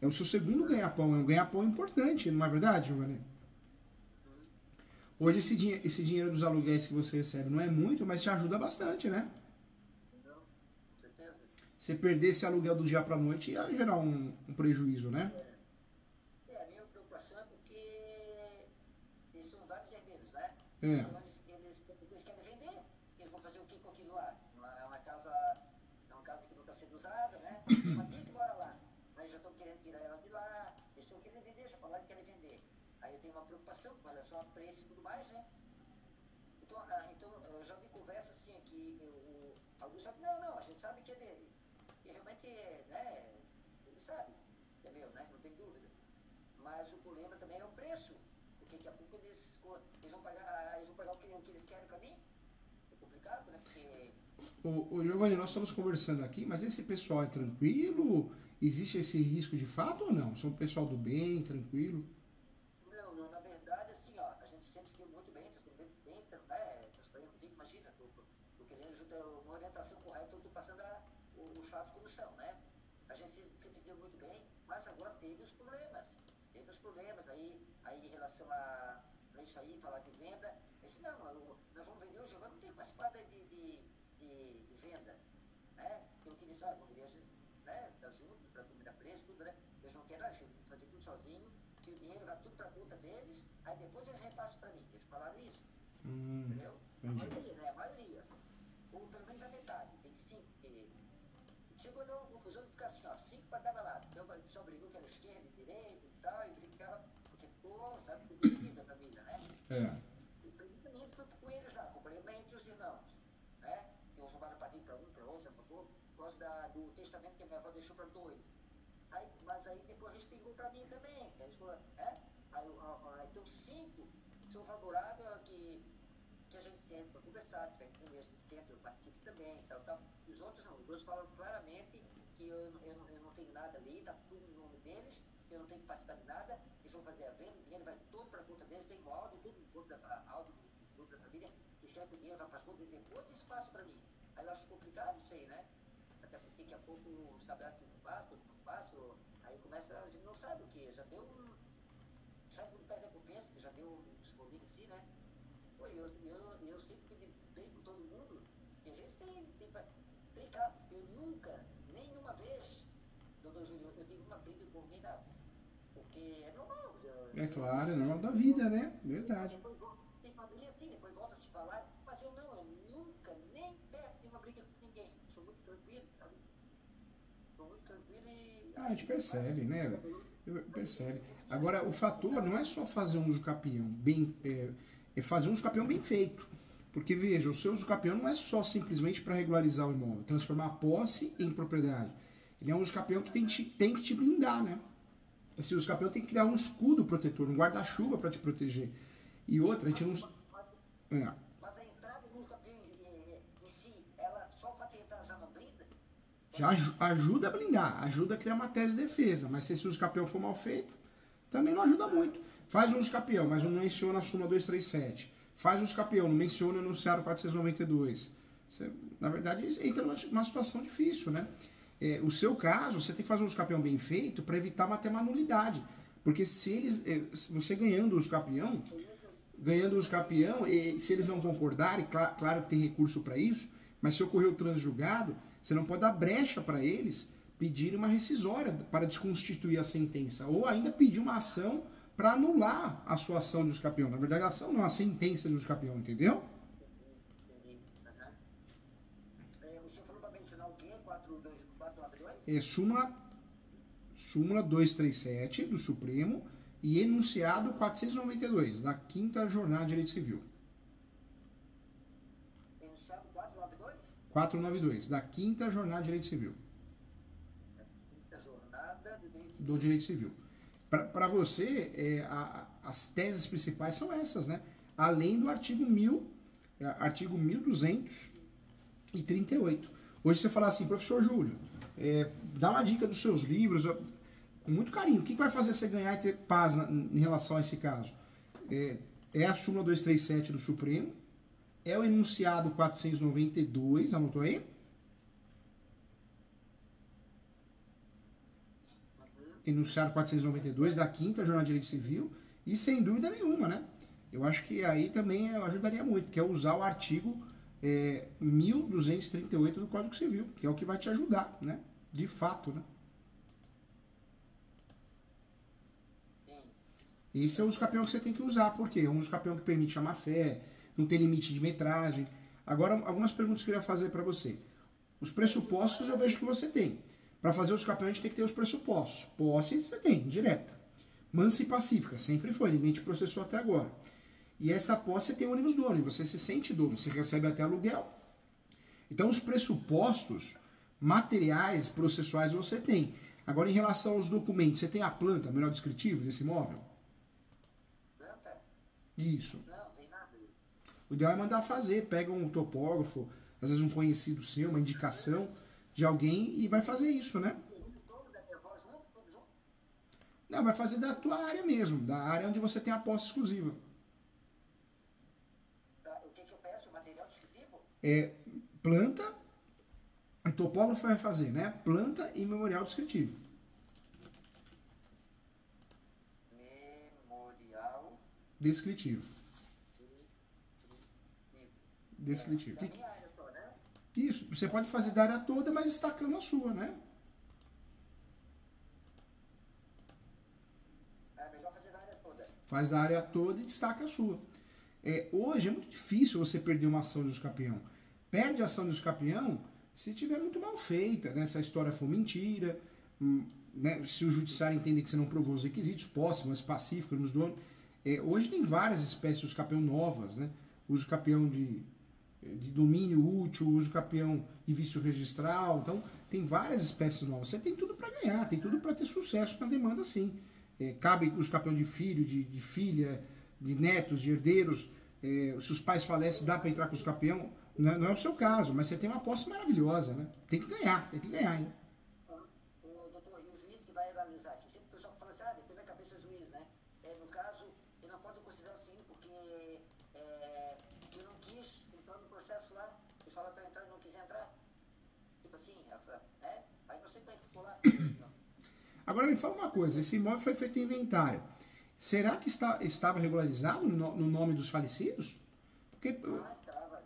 É o seu segundo ganha-pão, é um ganha-pão importante, não é verdade, Giovanni? Hoje esse dinheiro dos aluguéis que você recebe não é muito, mas te ajuda bastante, né? Não, com certeza. Você perder esse aluguel do dia para a noite ia gerar um prejuízo, né? A minha preocupação é porque eles são vários herdeiros, né? É. Então eles querem vender. Eles vão fazer o que com aquilo lá? É uma casa que não está sendo usada, né? Uma tia que mora lá, mas já estão querendo tirar ela de lá, eles estão querendo vender, já falaram que querem vender. Aí eu tenho uma preocupação com relação a preço e tudo mais, né? Então eu já vi conversa assim que alguns sabem, não, a gente sabe que é dele. E realmente né? Ele sabe que é meu, né? Não tem dúvida. Mas o problema também é o preço. Porque daqui a pouco eles vão pagar o que eles querem para mim. É complicado, né? Porque... Ô Giovanni, nós estamos conversando aqui, mas esse pessoal é tranquilo? Existe esse risco de fato ou não? São um pessoal do bem, tranquilo? Não, na verdade, assim, ó, a gente sempre se deu muito bem, transparente comigo, imagina, tô querendo uma orientação correta, eu tô passando os fatos como são, né? A gente sempre se deu muito bem, mas agora teve os problemas, aí em relação a isso aí, falar de venda, eu disse, não, nós vamos vender hoje, agora não tem que participar de venda, né? Eu queria só, vamos vender, né? Tá junto, para combinar preço, tudo, né? Eles não querem fazer tudo sozinho, que o dinheiro vai tudo para a conta deles, aí depois eles repassam para mim. Eles falaram isso. Entendeu? Entendi. A maioria, né? A maioria. Ou pelo menos a metade. Tem 5. Chegou a dar uma confusão de ficar assim, ó, 5 para cada lado. Então o pessoal brigou que era esquerda e direita e tal, e brincava, porque, sabe, tudo de vida da vida, né? E também com eles lá, com o problema entre os irmãos, né? Que eles roubaram partido para um, para outro, por causa do testamento que a minha avó deixou para 2. Mas aí depois respingou para mim também. Então 5 são favoráveis a que a gente sente para conversar, se tiver com eles, eu participo também, tal. Os outros não, os outros falam claramente que eu não tenho nada ali, está tudo no nome deles, eu não tenho que participar de nada, eles vão fazer a venda, o dinheiro vai todo para a conta deles, tem um áudio, tudo no grupo da família, eles querem que o dinheiro vá para as contas e depois isso faz para mim. Aí eu acho complicado isso aí, né? Até porque daqui a pouco estabelece tudo não faço, aí começa, a gente não sabe o que, já deu sabe quando perde a confiança, porque já deu uns bolinhos assim, né? Pô, eu sempre que bem com todo mundo, que às vezes tem cara, eu nunca, nenhuma vez, doutor Júlio, eu tive uma briga com alguém, não. Porque é normal. É claro, é normal da vida, né? Verdade. Tem família, depois volta a se falar, mas eu nunca, nem perto de uma briga com ninguém. Sou muito tranquilo, sabe? Sou muito tranquilo e. A gente percebe, né? Percebe. Agora, o fator não é só fazer um uso capião bem, é fazer um uso capião bem feito. Porque, veja, o seu uso capião não é só simplesmente para regularizar o imóvel, transformar a posse em propriedade. Ele é um uso capião que tem que te blindar, né? Esse uso capião tem que criar um escudo protetor, um guarda-chuva para te proteger. E outra, a gente não. Mas a entrada no capião em si, ela só o fato de entrar já não blinda? Já ajuda a blindar, ajuda a criar uma tese de defesa. Mas se esse uso capião for mal feito, também não ajuda muito. Faz um uso capião, mas não menciona a súmula 237. Faz um uso capião, não menciona o enunciado 492. Você, na verdade, entra numa situação difícil, né? O seu caso, você tem que fazer um uso capião bem feito para evitar uma nulidade. Porque se você ganhando o uso capião, se eles não concordarem, claro que tem recurso para isso, mas se ocorrer o transjulgado, você não pode dar brecha para eles pedirem uma rescisória para desconstituir a sentença, ou ainda pedir uma ação para anular a sua ação de uso capião. Na verdade, a ação não, a sentença de uso capião, entendeu? O senhor falou para mencionar o quê? 492? Súmula 237 do Supremo e enunciado 492, da 5ª Jornada de Direito Civil. Enunciado 492? 492, da 5ª Jornada de Direito Civil. Da 5ª Jornada do Direito Civil. Para você, as teses principais são essas, né? Além do artigo 1238. Hoje você fala assim, professor Júlio, dá uma dica dos seus livros, com muito carinho. O que vai fazer você ganhar e ter paz em relação a esse caso? É a súmula 237 do Supremo, é o enunciado 492, anotou aí? Enunciado 492 da 5ª Jornada de Direito Civil, e sem dúvida nenhuma, né? Eu acho que aí também ajudaria muito, que é usar o artigo 1238 do Código Civil, que é o que vai te ajudar, né? De fato, né? Esse é o uso capião que você tem que usar, porque é um uso capião que permite a má-fé, não tem limite de metragem. Agora, algumas perguntas que eu queria fazer para você. Os pressupostos eu vejo que você tem. Para fazer os capiões a gente tem que ter os pressupostos. Posse você tem, direta. Mansa e pacífica, sempre foi, ninguém te processou até agora. E essa posse você tem ônibus dono, e você se sente dono, você recebe até aluguel. Então os pressupostos materiais, processuais você tem. Agora em relação aos documentos, você tem a planta, melhor descritivo desse imóvel? Planta? Isso. Não, tem nada. O ideal é mandar fazer, pega um topógrafo, às vezes um conhecido seu, uma indicação de alguém e vai fazer isso, né? Não, vai fazer da tua área mesmo, da área onde você tem a posse exclusiva. O que eu peço? Material descritivo? Planta, o topógrafo vai fazer, né? Planta e memorial descritivo. Memorial descritivo. Descritivo. Da minha área só, né? Isso, você pode fazer da área toda, mas destacando a sua, né? É melhor fazer da área toda. Faz da área toda e destaca a sua. Hoje é muito difícil você perder uma ação de uso capião. Perde a ação de uso capião se tiver muito mal feita, né? Se a história for mentira, né? Se o judiciário entender que você não provou os requisitos, posse, mas pacífico nos donos. Hoje tem várias espécies de uso capião novas, né? Uso capião de domínio útil, uso capião de vício registral. Então, tem várias espécies novas. Você tem tudo para ganhar, tem tudo para ter sucesso na demanda, sim. Cabe uso capião de filho, de filha, de netos, de herdeiros. Se os pais falecem, dá para entrar com os capião. Não é o seu caso, mas você tem uma posse maravilhosa, né? Tem que ganhar, hein? Doutor, e o juiz que vai analisar aqui? Sempre o pessoal fala assim, depende da cabeça do juiz, né? No caso, ele não pode considerar o seguinte, porque eu não quis entrar no processo lá, e falar para entrar e não quis entrar. Tipo assim, aí não sei como é que ficou lá. Agora me fala uma coisa, esse imóvel foi feito em inventário. Será que estava regularizado no nome dos falecidos? Porque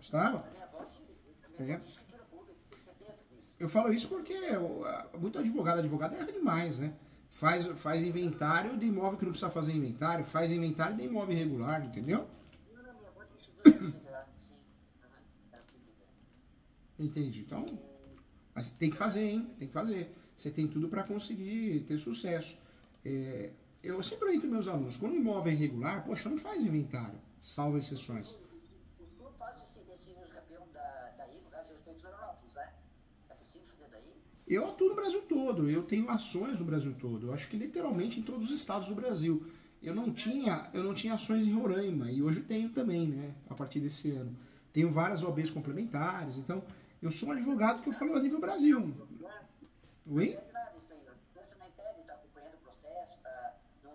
estava. A minha avó, sim. A minha avó de escritura pública. Tem certeza disso. Eu falo isso porque muito advogado erra demais, né? Faz inventário de imóvel que não precisa fazer inventário, faz inventário de imóvel irregular, entendeu? Não, minha avó de escritura pública, sim. Era pública. Entendi. Então, mas tem que fazer, hein? Tem que fazer. Você tem tudo para conseguir ter sucesso. Eu sempre oriento meus alunos, quando o imóvel é irregular, poxa, não faz inventário, salvo exceções. Tu faz esse uso campeão daí, no caso, eu estou em Florianópolis, né? É possível fazer daí? Eu atuo no Brasil todo, eu tenho ações no Brasil todo, eu acho que literalmente em todos os estados do Brasil. Eu não tinha ações em Roraima, e hoje tenho também, né, a partir desse ano. Tenho várias OABs complementares, então eu sou um advogado que eu falo a nível Brasil. Oi? Você não impede, está acompanhando o processo, não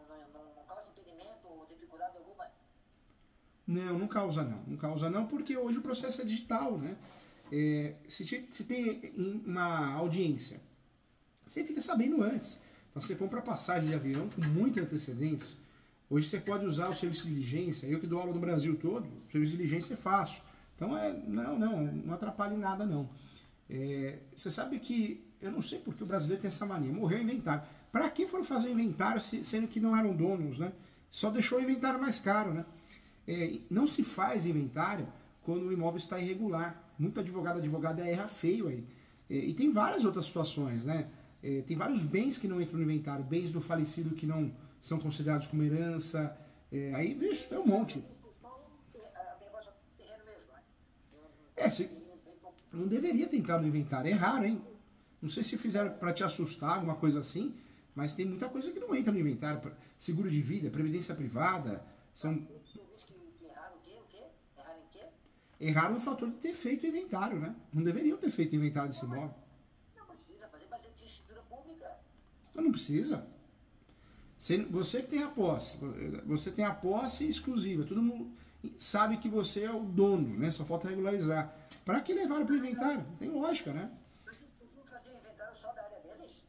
causa impedimento ou dificuldade alguma? Não causa não. Não causa não, porque hoje o processo é digital, né? Se tem uma audiência, você fica sabendo antes. Então você compra passagem de avião com muita antecedência. Hoje você pode usar o serviço de diligência. Eu que dou aula no Brasil todo, o serviço de diligência é fácil. Então não atrapalha em nada não. Você sabe que, eu não sei porque o brasileiro tem essa mania, morreu o inventário. Para que foram fazer o inventário sendo que não eram donos, né? Só deixou o inventário mais caro, né? Não se faz inventário quando o imóvel está irregular. Muito advogada erra feio aí. E tem várias outras situações, né? Tem vários bens que não entram no inventário, bens do falecido que não são considerados como herança. Aí, vixe, tem um monte. Não deveria ter entrado no inventário, é raro, hein? Não sei se fizeram para te assustar, alguma coisa assim, mas tem muita coisa que não entra no inventário. Seguro de vida, previdência privada, são... Erraram o fator de ter feito o inventário, né? Não deveriam ter feito o inventário desse imóvel. Não precisa fazer, mas é de escritura pública. Mas não precisa. Você que tem a posse exclusiva, todo mundo sabe que você é o dono, né? Só falta regularizar. Para que levaram para o inventário? Tem lógica, né? Mas não fazer o inventário só da área deles?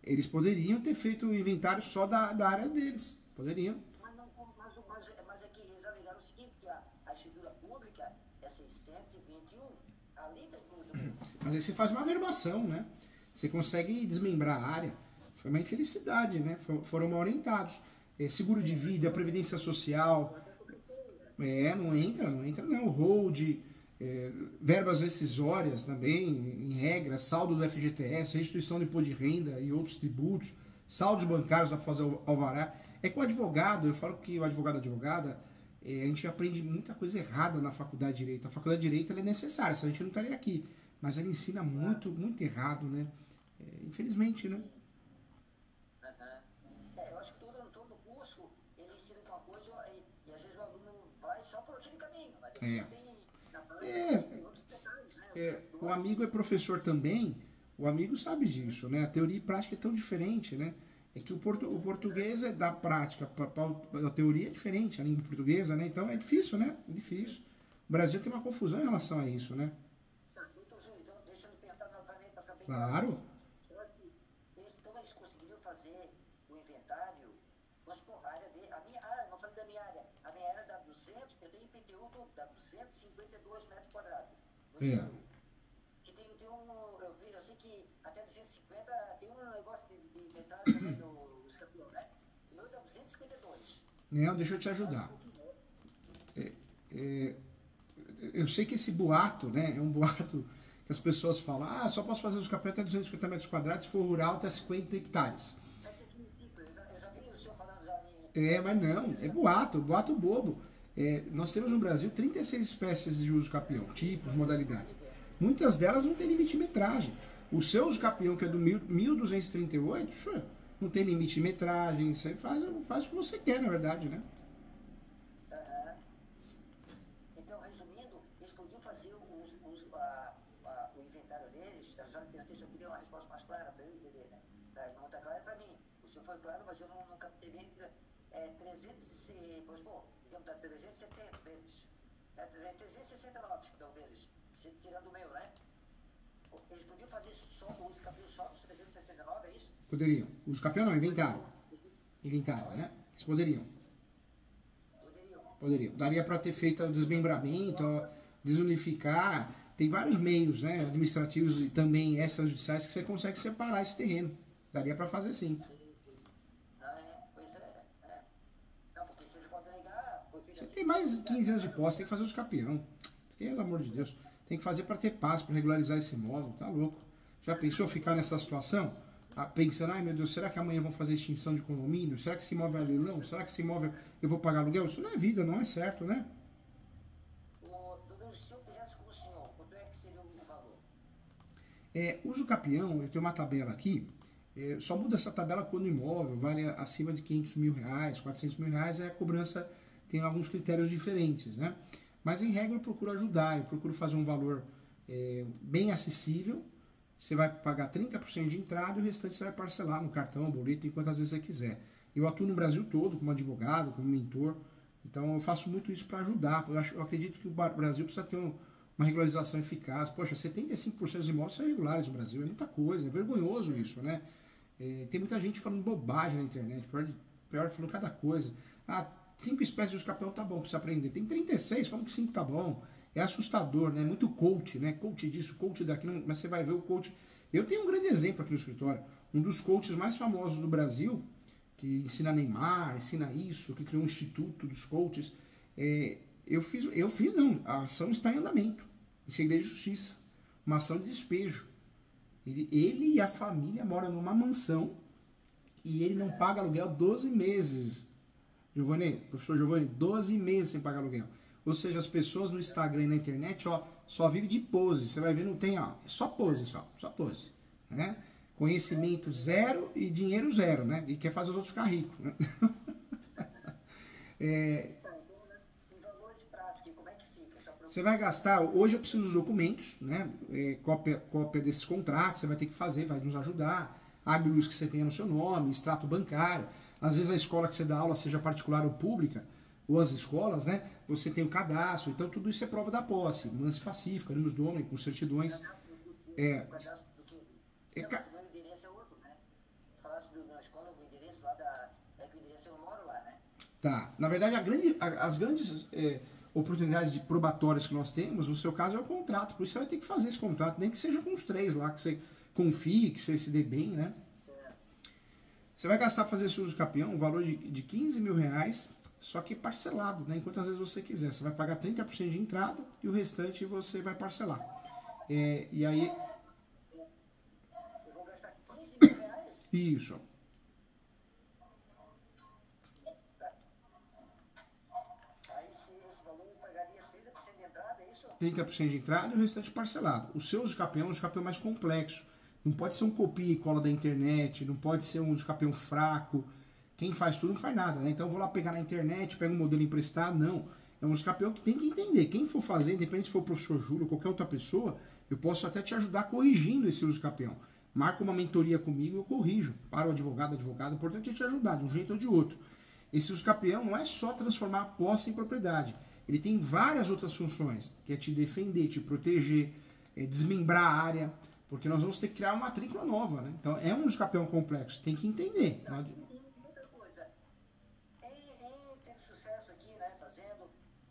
Eles poderiam ter feito o inventário só da área deles. Poderiam. Mas é que eles alegaram o seguinte, que a escritura pública é 621, além da inclusão. Mas aí você faz uma averbação, né? Você consegue desmembrar a área. Foi uma infelicidade, né? Foram mal orientados. Seguro de vida, previdência social. Não entra não. Hold, verbas rescisórias também, em regra, saldo do FGTS, restituição de imposto de renda e outros tributos, saldos bancários para fazer o alvará. Com o advogado, eu falo que o advogada, a gente aprende muita coisa errada na faculdade de Direito. A faculdade de Direito ela é necessária, senão a gente não estaria aqui. Mas ela ensina muito errado, né? Infelizmente, né? Eu acho que todo curso ele ensina uma coisa e às vezes o aluno vai só por aquele caminho, mas tem outros detalhes, né? O amigo é professor também, o amigo sabe disso, né? A teoria e prática é tão diferente, né? É que o português é da prática, a teoria é diferente, a língua portuguesa, né? Então é difícil, né? É difícil. O Brasil tem uma confusão em relação a isso, né? Doutor Júlio, então deixa eu me perguntar novamente para saber. Claro. Então eles conseguiram fazer o inventário, vamos supor, a área dele, não falei da minha área, a minha área dá 200, eu tenho IPTU dá 252 metros quadrados. Eu sei que até 250 tem um negócio de inventário também dos campeões, né? O meu dá 252. Não, deixa eu te ajudar. Eu sei que esse boato, né? É um boato que as pessoas falam, só posso fazer os campeões até 250 metros quadrados, se for rural até 50 hectares. Eu já vi o senhor falando já mas não, é boato bobo. Nós temos no Brasil 36 espécies de uso capião, tipos, modalidades. Muitas delas não tem limite de metragem. O seu uso capião, que é do 1238, não tem limite de metragem, você faz o que você quer, na verdade, né? Então, resumindo, eles podiam fazer o inventário deles, eu já me perguntei se eu queria uma resposta mais clara para ele entender, né? Não está claro para mim. O senhor foi claro, mas eu nunca peguei 370 deles. 369 cada um deles, tirando o meu, né? Eles podiam fazer só o uso capião só dos 369, é isso? Poderiam. Uso capião não, inventário. Inventário, né? Eles poderiam. Poderiam. Daria para ter feito o desmembramento, desunificar. Tem vários meios, né, administrativos e também extrajudiciais que você consegue separar esse terreno. Daria para fazer sim. Pois é. Não, porque se eles podem negar... Você tem mais de 15 anos de posse, tem que fazer os capião. Pelo amor de Deus. Tem que fazer para ter paz, para regularizar esse imóvel. Tá louco. Já pensou ficar nessa situação? Pensando, ai meu Deus, será que amanhã vão fazer extinção de condomínio? Será que esse imóvel é leilão? Será que esse imóvel eu vou pagar aluguel? Isso não é vida, não é certo, né? Se eu fizesse com o senhor, quanto é que seria o valor? Uso capião, eu tenho uma tabela aqui, só muda essa tabela quando o imóvel vale acima de 500 mil reais, 400 mil reais, a cobrança tem alguns critérios diferentes, né? Mas em regra eu procuro ajudar, eu procuro fazer um valor bem acessível. Você vai pagar 30% de entrada e o restante você vai parcelar no cartão, boleto, quantas vezes você quiser. Eu atuo no Brasil todo como advogado, como mentor, então eu faço muito isso para ajudar. Eu acredito que o Brasil precisa ter uma regularização eficaz. Poxa, 75% dos imóveis são irregulares no Brasil, é muita coisa, é vergonhoso isso, né? Tem muita gente falando bobagem na internet, pior falando cada coisa. 5 espécies de uso capião tá bom para você aprender. Tem 36, como que 5 tá bom? É assustador, né? Muito coach, né? Coach disso, coach daquilo, mas você vai ver o coach. Eu tenho um grande exemplo aqui no escritório. Um dos coaches mais famosos do Brasil, que ensina Neymar, ensina isso, que criou um instituto dos coaches. A ação está em andamento, em segredo de justiça. Uma ação de despejo. Ele e a família moram numa mansão e ele não paga aluguel 12 meses. Professor Giovanni, 12 meses sem pagar aluguel. Ou seja, as pessoas no Instagram e na internet, só vivem de pose. Você vai ver, não tem, só pose, só pose, né? Conhecimento zero e dinheiro zero, né? E quer fazer os outros ficar ricos, né? Você vai gastar, hoje eu preciso dos documentos, né? Cópia desses contratos, você vai ter que fazer, vai nos ajudar. Hábitos que você tenha no seu nome, extrato bancário. Às vezes a escola que você dá aula, seja particular ou pública, ou as escolas, né? Você tem o cadastro, então tudo isso é prova da posse, lance pacífico, animus domini, com certidões. O endereço é outro, né? Falasse da escola, o endereço lá que o endereço eu não moro lá, né? Tá. Na verdade, as grandes oportunidades de probatórias que nós temos, no seu caso, é o contrato. Por isso você vai ter que fazer esse contrato, nem que seja com os 3 lá, que você confie, que você se dê bem, né? Você vai gastar para fazer esse uso capião um valor de 15 mil reais, só que parcelado, né? Quantas vezes você quiser. Você vai pagar 30% de entrada e o restante você vai parcelar. E aí... Eu vou gastar 15 mil reais? Isso. Aí esse valor eu pagaria 30% de entrada, é isso? 30% de entrada e o restante parcelado. O seu uso capião é um uso capião mais complexo. Não pode ser um copia e cola da internet, não pode ser um uso capião fraco. Quem faz tudo não faz nada, né? Então eu vou lá pegar na internet, pego um modelo emprestado, não. É um uso capião que tem que entender. Quem for fazer, independente se for o professor Júlio ou qualquer outra pessoa, eu posso até te ajudar corrigindo esse uso capião. Marca uma mentoria comigo e eu corrijo. Para o advogado, o importante é te ajudar, de um jeito ou de outro. Esse uso capião não é só transformar a posse em propriedade. Ele tem várias outras funções, que é te defender, te proteger, desmembrar a área, porque nós vamos ter que criar uma matrícula nova, né? Então é um uso capião complexo, tem que entender. Outra coisa, teve sucesso aqui, né, fazendo,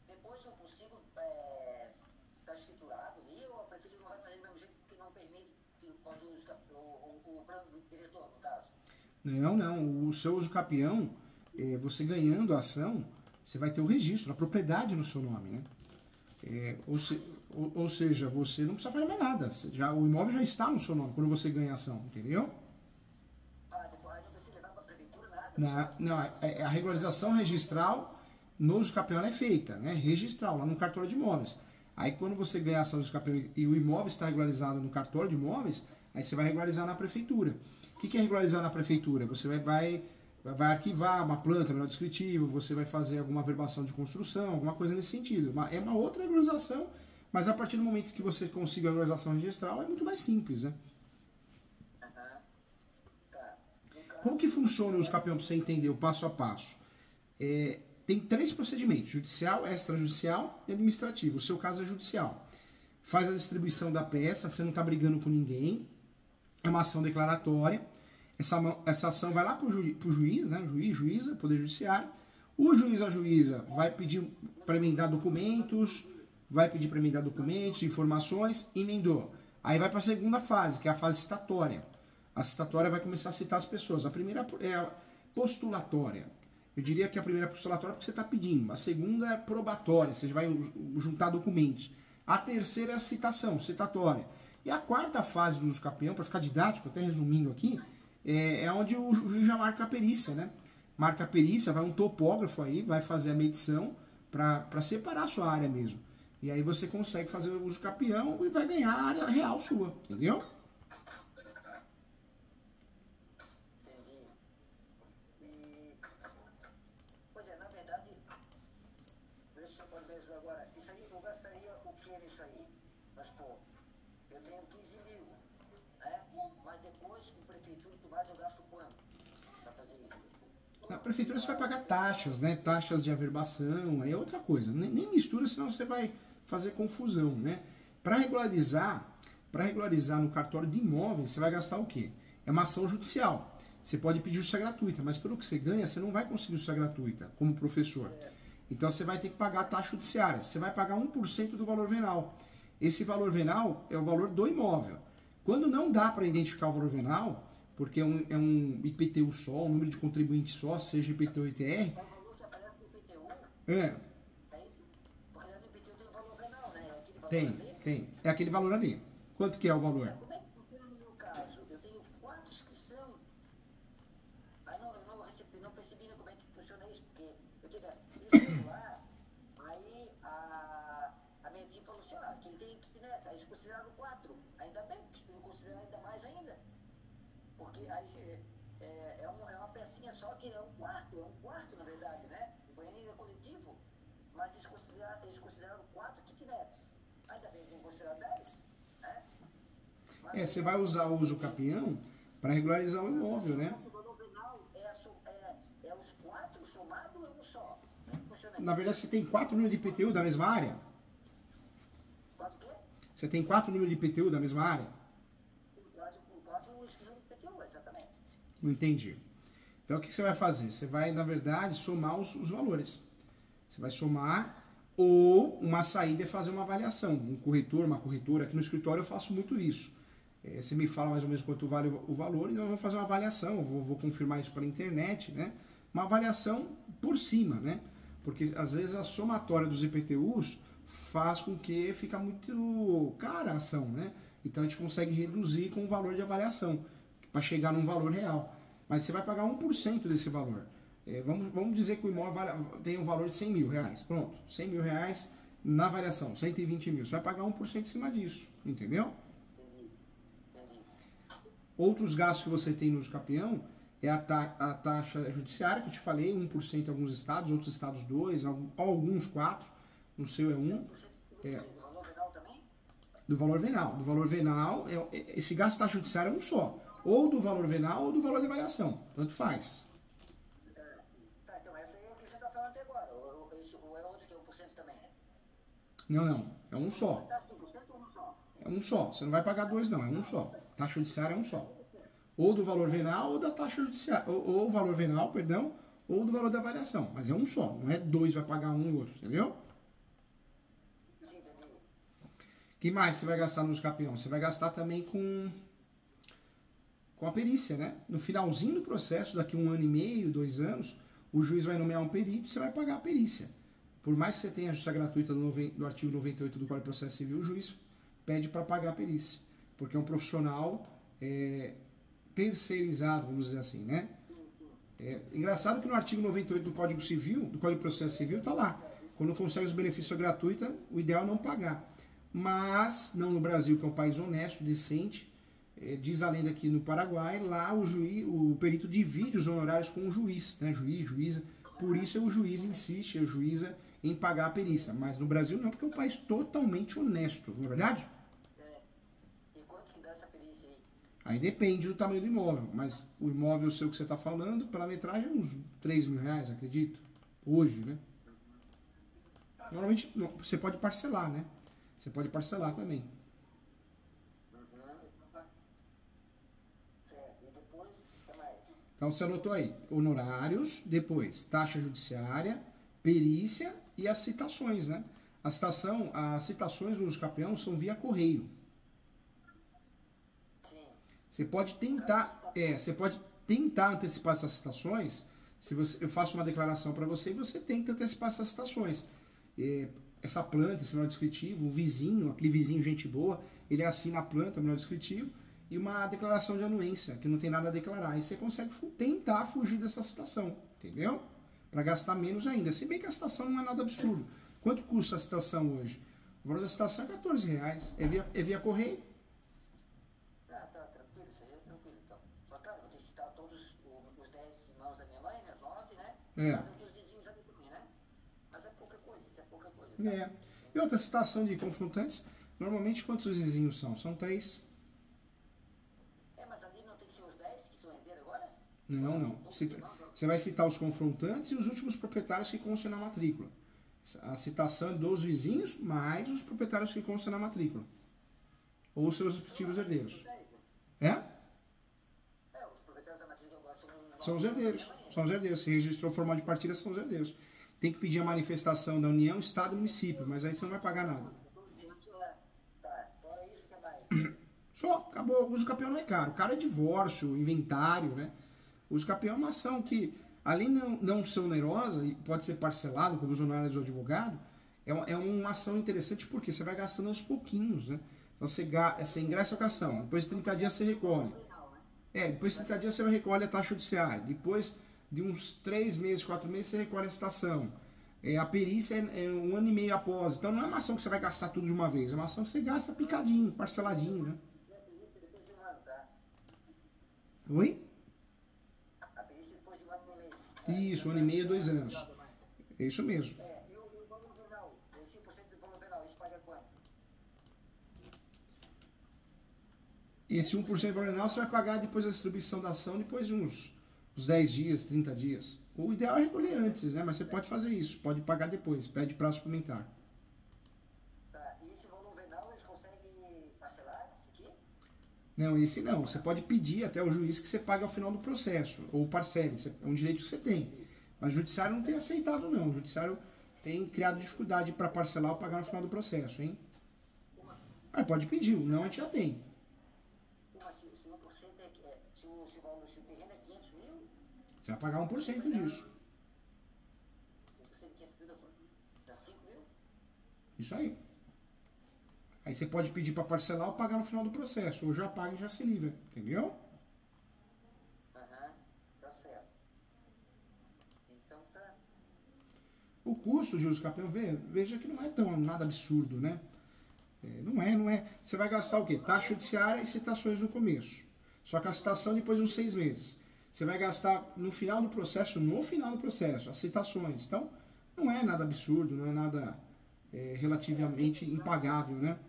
depois eu consigo estar escriturado ali, ou a prefeitura não vai fazer do mesmo jeito porque não permite o plano do diretor, no caso? Não. O seu uso capião, você ganhando a ação, você vai ter o registro, a propriedade no seu nome, né? Ou seja, você não precisa fazer mais nada. O imóvel já está no seu nome quando você ganha a ação, entendeu? Depois não precisa levar para a prefeitura nada? Não, a regularização registral no uso capião é feita, né? Registral, lá no cartório de imóveis. Aí quando você ganha a ação do uso capião e o imóvel está regularizado no cartório de imóveis, aí você vai regularizar na prefeitura. O que é regularizar na prefeitura? Você vai arquivar uma planta, melhor descritivo, você vai fazer alguma verbação de construção, alguma coisa nesse sentido. É uma outra regularização, mas a partir do momento que você consiga a regularização registral, é muito mais simples, né? Como que funciona o uso capião para você entender o passo a passo? Tem 3 procedimentos, judicial, extrajudicial e administrativo. O seu caso é judicial. Faz a distribuição da peça, você não está brigando com ninguém, é uma ação declaratória. Essa ação vai lá para o juiz, né? Juiz, juíza, Poder Judiciário. O juiz, a juíza, vai pedir para emendar documentos, informações, emendou. Aí vai para a segunda fase, que é a fase citatória. A citatória vai começar a citar as pessoas. A primeira é a postulatória. Eu diria que a primeira é postulatória porque você está pedindo. A segunda é probatória, você vai juntar documentos. A terceira é a citação, citatória. E a quarta fase do uso capião, para ficar didático, até resumindo aqui, é onde o juiz já marca a perícia, né? Marca a perícia, vai um topógrafo aí, vai fazer a medição para separar a sua área mesmo. E aí você consegue fazer o uso capião e vai ganhar a área real sua, entendeu? Entendi. E, pois é, na verdade, deixa eu pôr mesmo agora, isso aí, eu gastaria o que nisso aí? Mas, pô, eu tenho 15 mil, né? Mas depois, com prefeitura e tudo mais, eu gasto quanto para fazer isso? Na prefeitura você vai pagar taxas, né? Taxas de averbação, aí é outra coisa. Nem mistura, senão você vai fazer confusão, né? Para regularizar no cartório de imóveis, você vai gastar o quê? É uma ação judicial. Você pode pedir justiça gratuita, mas pelo que você ganha, você não vai conseguir justiça gratuita como professor. Então você vai ter que pagar a taxa judiciária. Você vai pagar 1% do valor venal. Esse valor venal é o valor do imóvel. Quando não dá para identificar o valor venal, porque é um IPTU só, um número de contribuinte só, seja IPTU ou ITR. É o valor que aparece no IPTU? É. Porque no IPTU tem o valor venal, né? Aquele valor Tem. É aquele valor ali. Quanto que é o valor? Como é que funciona no meu caso? Eu tenho 4 inscrições. Aí eu não percebi como é que funciona isso, porque eu tive isso lá, aí a minha tia falou assim, que ele tem kitnets, aí eles consideraram 4. Ainda bem, porque não consideraram ainda mais ainda. Porque aí é uma pecinha só que é um quarto na verdade, né? O banheiro é coletivo, mas eles consideraram 4 kitnets. Ainda bem que não consideraram 10, né? Mas Você vai usar o uso capião para regularizar o imóvel, né? o valor venal é os 4 somados ou é um só? Como é que funciona isso? Na verdade, você tem 4 números de IPTU da mesma área? 4 o quê? Você tem 4 números de IPTU da mesma área? 4 inscrições do IPTU, exatamente. Não entendi. Então, o que você vai fazer? Você vai, na verdade, somar os valores. Você vai somar, ou uma saída é fazer uma avaliação. Um corretor, uma corretora. Aqui no escritório eu faço muito isso. Você me fala mais ou menos quanto vale o valor e nós vamos fazer uma avaliação. Eu vou confirmar isso pela internet, né? Uma avaliação por cima, né? Porque, às vezes, a somatória dos IPTUs faz com que fica muito cara a ação, né? Então, a gente consegue reduzir com o valor de avaliação, para chegar num valor real. Mas você vai pagar 1% desse valor. Vamos dizer que o imóvel tem um valor de 100 mil reais. Pronto, 100 mil reais na variação, 120 mil. Você vai pagar 1% em cima disso, entendeu? Outros gastos que você tem no uso capião é a taxa judiciária, que eu te falei, 1% em alguns estados, outros estados 2%, alguns 4%, no seu é 1%. O valor venal também? Do valor venal. Do valor venal, esse gasto da taxa judiciária é um só. Ou do valor venal ou do valor de avaliação. Tanto faz. Tá, então essa aí é o que você está falando até agora. Ou é outro que é 1% também, né? Não. É um só. Tá 5% ou um só? É um só. Você não vai pagar 2, não. É um só. Taxa judiciária é um só. Ou do valor venal ou da taxa judiciária. Ou o valor venal, perdão, ou do valor da avaliação. Mas é um só. Não é 2, vai pagar um e outro. Entendeu? Sim, entendi. O que mais você vai gastar no uso capião? Você vai gastar também com a perícia, né? No finalzinho do processo, daqui 1 ano e meio, 2 anos, o juiz vai nomear um perito e você vai pagar a perícia. Por mais que você tenha a justiça gratuita do artigo 98 do Código de Processo Civil, o juiz pede para pagar a perícia. Porque é um profissional terceirizado, vamos dizer assim, né? Engraçado que no artigo 98 do Código Civil, do Código de Processo Civil, está lá. Quando consegue os benefícios gratuita, o ideal é não pagar. Mas, não no Brasil, que é um país honesto, decente, diz a lenda aqui no Paraguai, lá o perito divide os honorários com o juiz, né? Juiz, juíza. Por isso o juiz insiste, a juíza, em pagar a perícia. Mas no Brasil não, porque é um país totalmente honesto, não é verdade? E quanto que dá essa perícia aí? Aí depende do tamanho do imóvel, mas o imóvel seu que você está falando, pela metragem, é uns 3 mil reais, acredito. Hoje, né? Normalmente, você pode parcelar, né? Você pode parcelar também. Certo. depois, o que mais? Então você anotou aí, honorários, depois taxa judiciária, perícia e as citações, né? As citações do uso campeão são via correio. Sim. Você pode tentar antecipar essas citações. Eu faço uma declaração para você e você tenta antecipar essas citações. Essa planta, esse manual descritivo, o vizinho, aquele vizinho gente boa, ele assina a planta, o manual descritivo, e uma declaração de anuência, que não tem nada a declarar. E você consegue tentar fugir dessa citação, entendeu? Para gastar menos ainda. Se bem que a citação não é nada absurdo. Quanto custa a citação hoje? O valor da citação é R$14. É via correio. Ah, tá, tranquilo, isso aí é tranquilo, então. Só claro, vou ter que citar todos os 10 irmãos da minha mãe, né, os 9, né? Mas os vizinhos ali também, né? Mas é pouca coisa, isso é pouca coisa. Tá? E outra citação de confrontantes, normalmente quantos vizinhos são? São 3. Mas ali não tem que ser os 10 que são herdeiros agora? Não. Você vai citar os confrontantes e os últimos proprietários que constam na matrícula. A citação dos vizinhos mais os proprietários que constam na matrícula. Ou seus respectivos herdeiros. Os proprietários da matrícula agora são os herdeiros. São os herdeiros. Se registrou formal de partilha, são os herdeiros. Tem que pedir a manifestação da União, Estado e Município, mas aí você não vai pagar nada. Tá, fora isso, o que mais? Só, acabou. O uso campeão não é caro. Caro é divórcio, inventário, né? O uso campeão é uma ação que, além de não ser onerosa, e pode ser parcelado, como os honorários do advogado, é uma ação interessante porque você vai gastando aos pouquinhos, né? Então você ingressa a ação, depois de 30 dias você recolhe. Depois de 30 dias você recolhe a taxa judiciária. Depois de uns 3 meses, 4 meses, você recolhe a citação. A perícia é 1 ano e meio após. Então não é uma ação que você vai gastar tudo de uma vez, é uma ação que você gasta picadinho, parceladinho, né? Oi? A perícia depois de 1 ano e meio. Isso, 1 ano e meio, 2 anos. É isso mesmo. E o valor venal? 5% do valor venal, isso paga quanto? Esse 1% do valor venal você vai pagar depois da distribuição da ação, depois de uns 10 dias, 30 dias. O ideal é recolher antes, né? Mas você pode fazer isso, pode pagar depois, pede prazo suplementar. Tá, e esse valor venal eles conseguem parcelar isso aqui? Não, esse não. Você pode pedir até o juiz que você pague ao final do processo, ou parcele, é um direito que você tem. Mas o judiciário não tem aceitado, não. O judiciário tem criado dificuldade para parcelar ou pagar no final do processo, hein? Mas pode pedir, não a gente já tem. Se o 1% se o terreno é 500 mil? Você vai pagar 1% disso. 1% de 500 mil dá 5 mil? Isso aí. Aí você pode pedir para parcelar ou pagar no final do processo. Ou já paga e já se livra. Entendeu? Tá certo. Então tá. O custo de uso campeão, veja que não é nada absurdo, né? Não é. Você vai gastar o quê? Taxa judiciária e citações no começo. Só que a citação depois de uns 6 meses. Você vai gastar no final do processo, as citações. Então, não é nada absurdo, não é nada relativamente impagável, né?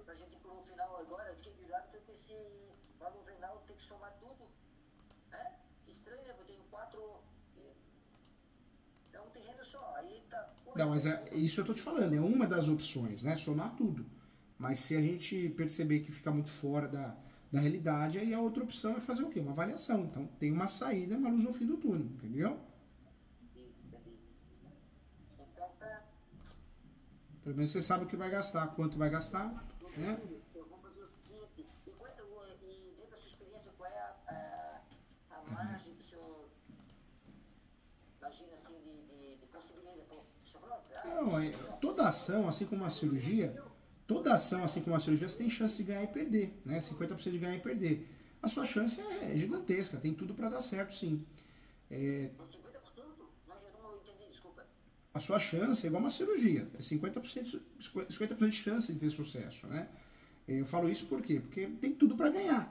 A gente pro final agora, eu fiquei ligado com esse valor venal, tem que somar tudo. Estranho, né? Eu tenho 4... É um terreno só, aí tá... Não, mas isso eu tô te falando, é uma das opções, né? Somar tudo. Mas se a gente perceber que fica muito fora da realidade, aí a outra opção é fazer o quê? Uma avaliação. Então tem uma saída, uma luz no fim do túnel, entendeu? Então tá. Pelo menos você sabe o que vai gastar, quanto vai gastar, né? Eu vou fazer o seguinte, e dentro da sua experiência, qual é a margem que o senhor imagina assim de possibilidade? Não, toda ação, assim como a cirurgia, você tem chance de ganhar e perder, né? 50% de ganhar e perder. A sua chance é gigantesca, tem tudo para dar certo, sim. 50%? Eu não entendi, desculpa. A sua chance é igual uma cirurgia, é 50% de chance de ter sucesso, né? Eu falo isso por quê? Porque tem tudo para ganhar,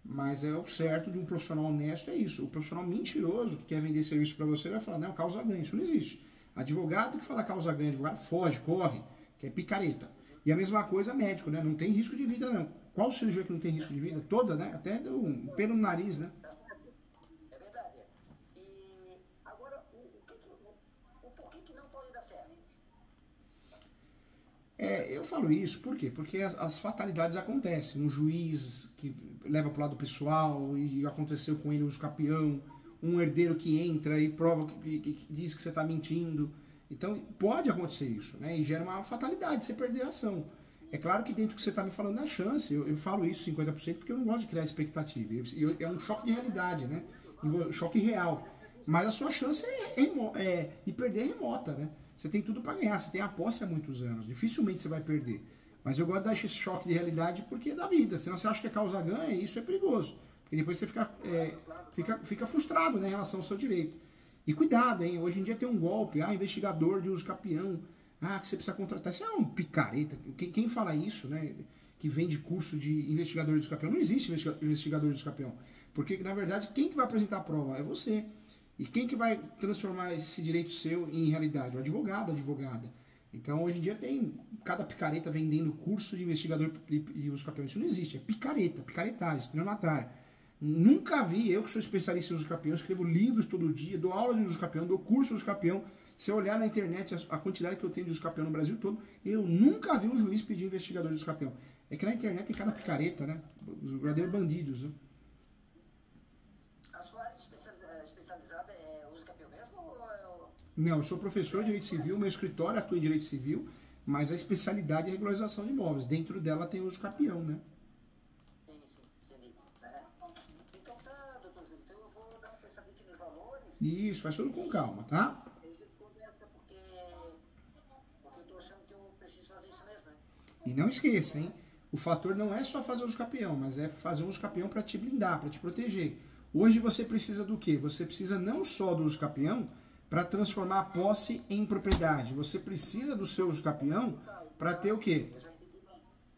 Mas o certo de um profissional honesto é isso. O profissional mentiroso que quer vender serviço para você vai falar, não, causa ganho, isso não existe. Advogado que fala causa ganho, advogado foge, corre, que é picareta. E a mesma coisa médico, né? Não tem risco de vida, não. Qual cirurgia que não tem risco de vida? Toda, né? Até deu um pelo no nariz, né? É verdade. E agora, o porquê que não pode dar certo? Eu falo isso, por quê? Porque as fatalidades acontecem. Um juiz que leva pro lado pessoal e aconteceu com ele um campeão, um herdeiro que entra e prova que diz que você está mentindo. Então pode acontecer isso, né? E gera uma fatalidade, você perder a ação. É claro que dentro do que você está me falando da chance, eu falo isso 50% porque eu não gosto de criar expectativa. É um choque de realidade, né? Um choque real. Mas a sua chance de perder é remota, né? Você tem tudo para ganhar, você tem a aposta há muitos anos, dificilmente você vai perder. Mas eu gosto de dar esse choque de realidade porque é da vida, senão você acha que a causa ganha e isso é perigoso. Porque depois você fica frustrado, né, em relação ao seu direito. E cuidado, hein, hoje em dia tem um golpe, investigador de uso capião, que você precisa contratar. Isso é um picareta, quem fala isso, né, que vende curso de investigador de uso capião? Não existe investigador de uso capião. Porque, na verdade, quem que vai apresentar a prova? É você. E quem que vai transformar esse direito seu em realidade? O advogado, a advogada. Então, hoje em dia tem cada picareta vendendo curso de investigador de uso capião. Isso não existe, é picaretagem, estelionatária. Nunca vi, eu que sou especialista em uso capião, escrevo livros todo dia, dou aula de uso capião, dou curso de uso capião. Se eu olhar na internet a quantidade que eu tenho de uso capião no Brasil todo, eu nunca vi um juiz pedir investigador de uso capião. É que na internet tem cada picareta, né? Os verdadeiros bandidos, né? Especializada é uso capião mesmo? Não, eu sou professor de direito civil, meu escritório atua em direito civil, mas a especialidade é regularização de imóveis. Dentro dela tem uso capião, né? Sim, entendi. Então tá, doutor Júlio, então eu vou dar uma pensadinha aqui nos valores. Isso, faz tudo com calma, tá? A gente conversa porque eu tô achando que eu preciso fazer isso mesmo, né? E não esqueça, hein? O fator não é só fazer uso capião, mas é fazer uso capião para te blindar, para te proteger. Hoje você precisa do quê? Você precisa não só do uso capião para transformar a posse em propriedade. Você precisa do seu uso capião para ter o quê?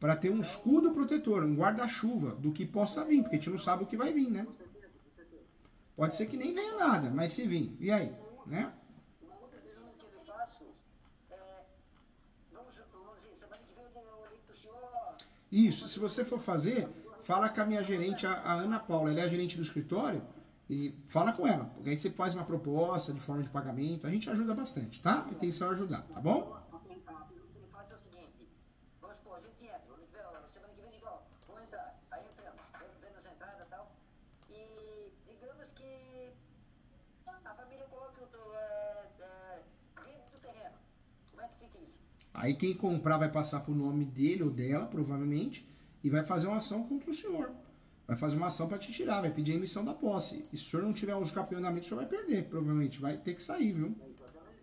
Para ter um escudo protetor, um guarda-chuva do que possa vir, porque a gente não sabe o que vai vir, né? Pode ser que nem venha nada, mas se vir, e aí? Né? Uma outra pergunta que eu lhe faço vamos dizer, semana que vem eu olhei pro senhor. Isso, se você for fazer, fala com a minha gerente, a Ana Paula, ela é a gerente do escritório, e fala com ela, porque aí você faz uma proposta de forma de pagamento, a gente ajuda bastante, tá? A intenção é ajudar, tá bom? A pergunta que ele faz é o seguinte, vamos supor, a gente entra, semana que vem diga, vamos entrar, aí entramos, vemos a entrada e tal, e digamos que a família coloca dentro do terreno, como é que fica isso? Aí quem comprar vai passar pro nome dele ou dela, provavelmente, e vai fazer uma ação contra o senhor. Vai fazer uma ação para te tirar, vai pedir a emissão da posse. E se o senhor não tiver uso capião na mente, o senhor vai perder, provavelmente. Vai ter que sair, viu?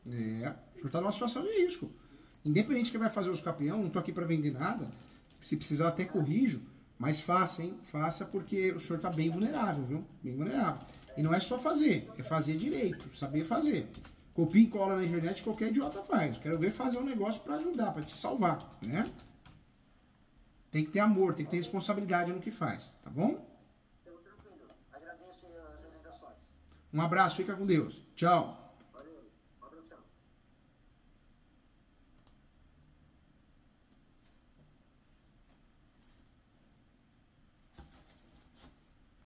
O senhor está numa situação de risco. Independente de quem vai fazer uso capião, não estou aqui para vender nada. Se precisar até corrijo, mas faça, hein? Faça porque o senhor está bem vulnerável, viu? Bem vulnerável. E não é só fazer, é fazer direito, saber fazer. Copia e cola na internet, qualquer idiota faz. Quero ver fazer um negócio para ajudar, para te salvar, né? Tem que ter amor, tem que ter responsabilidade no que faz, tá bom? Então, tranquilo. Agradeço as orientações. Um abraço, fica com Deus. Tchau.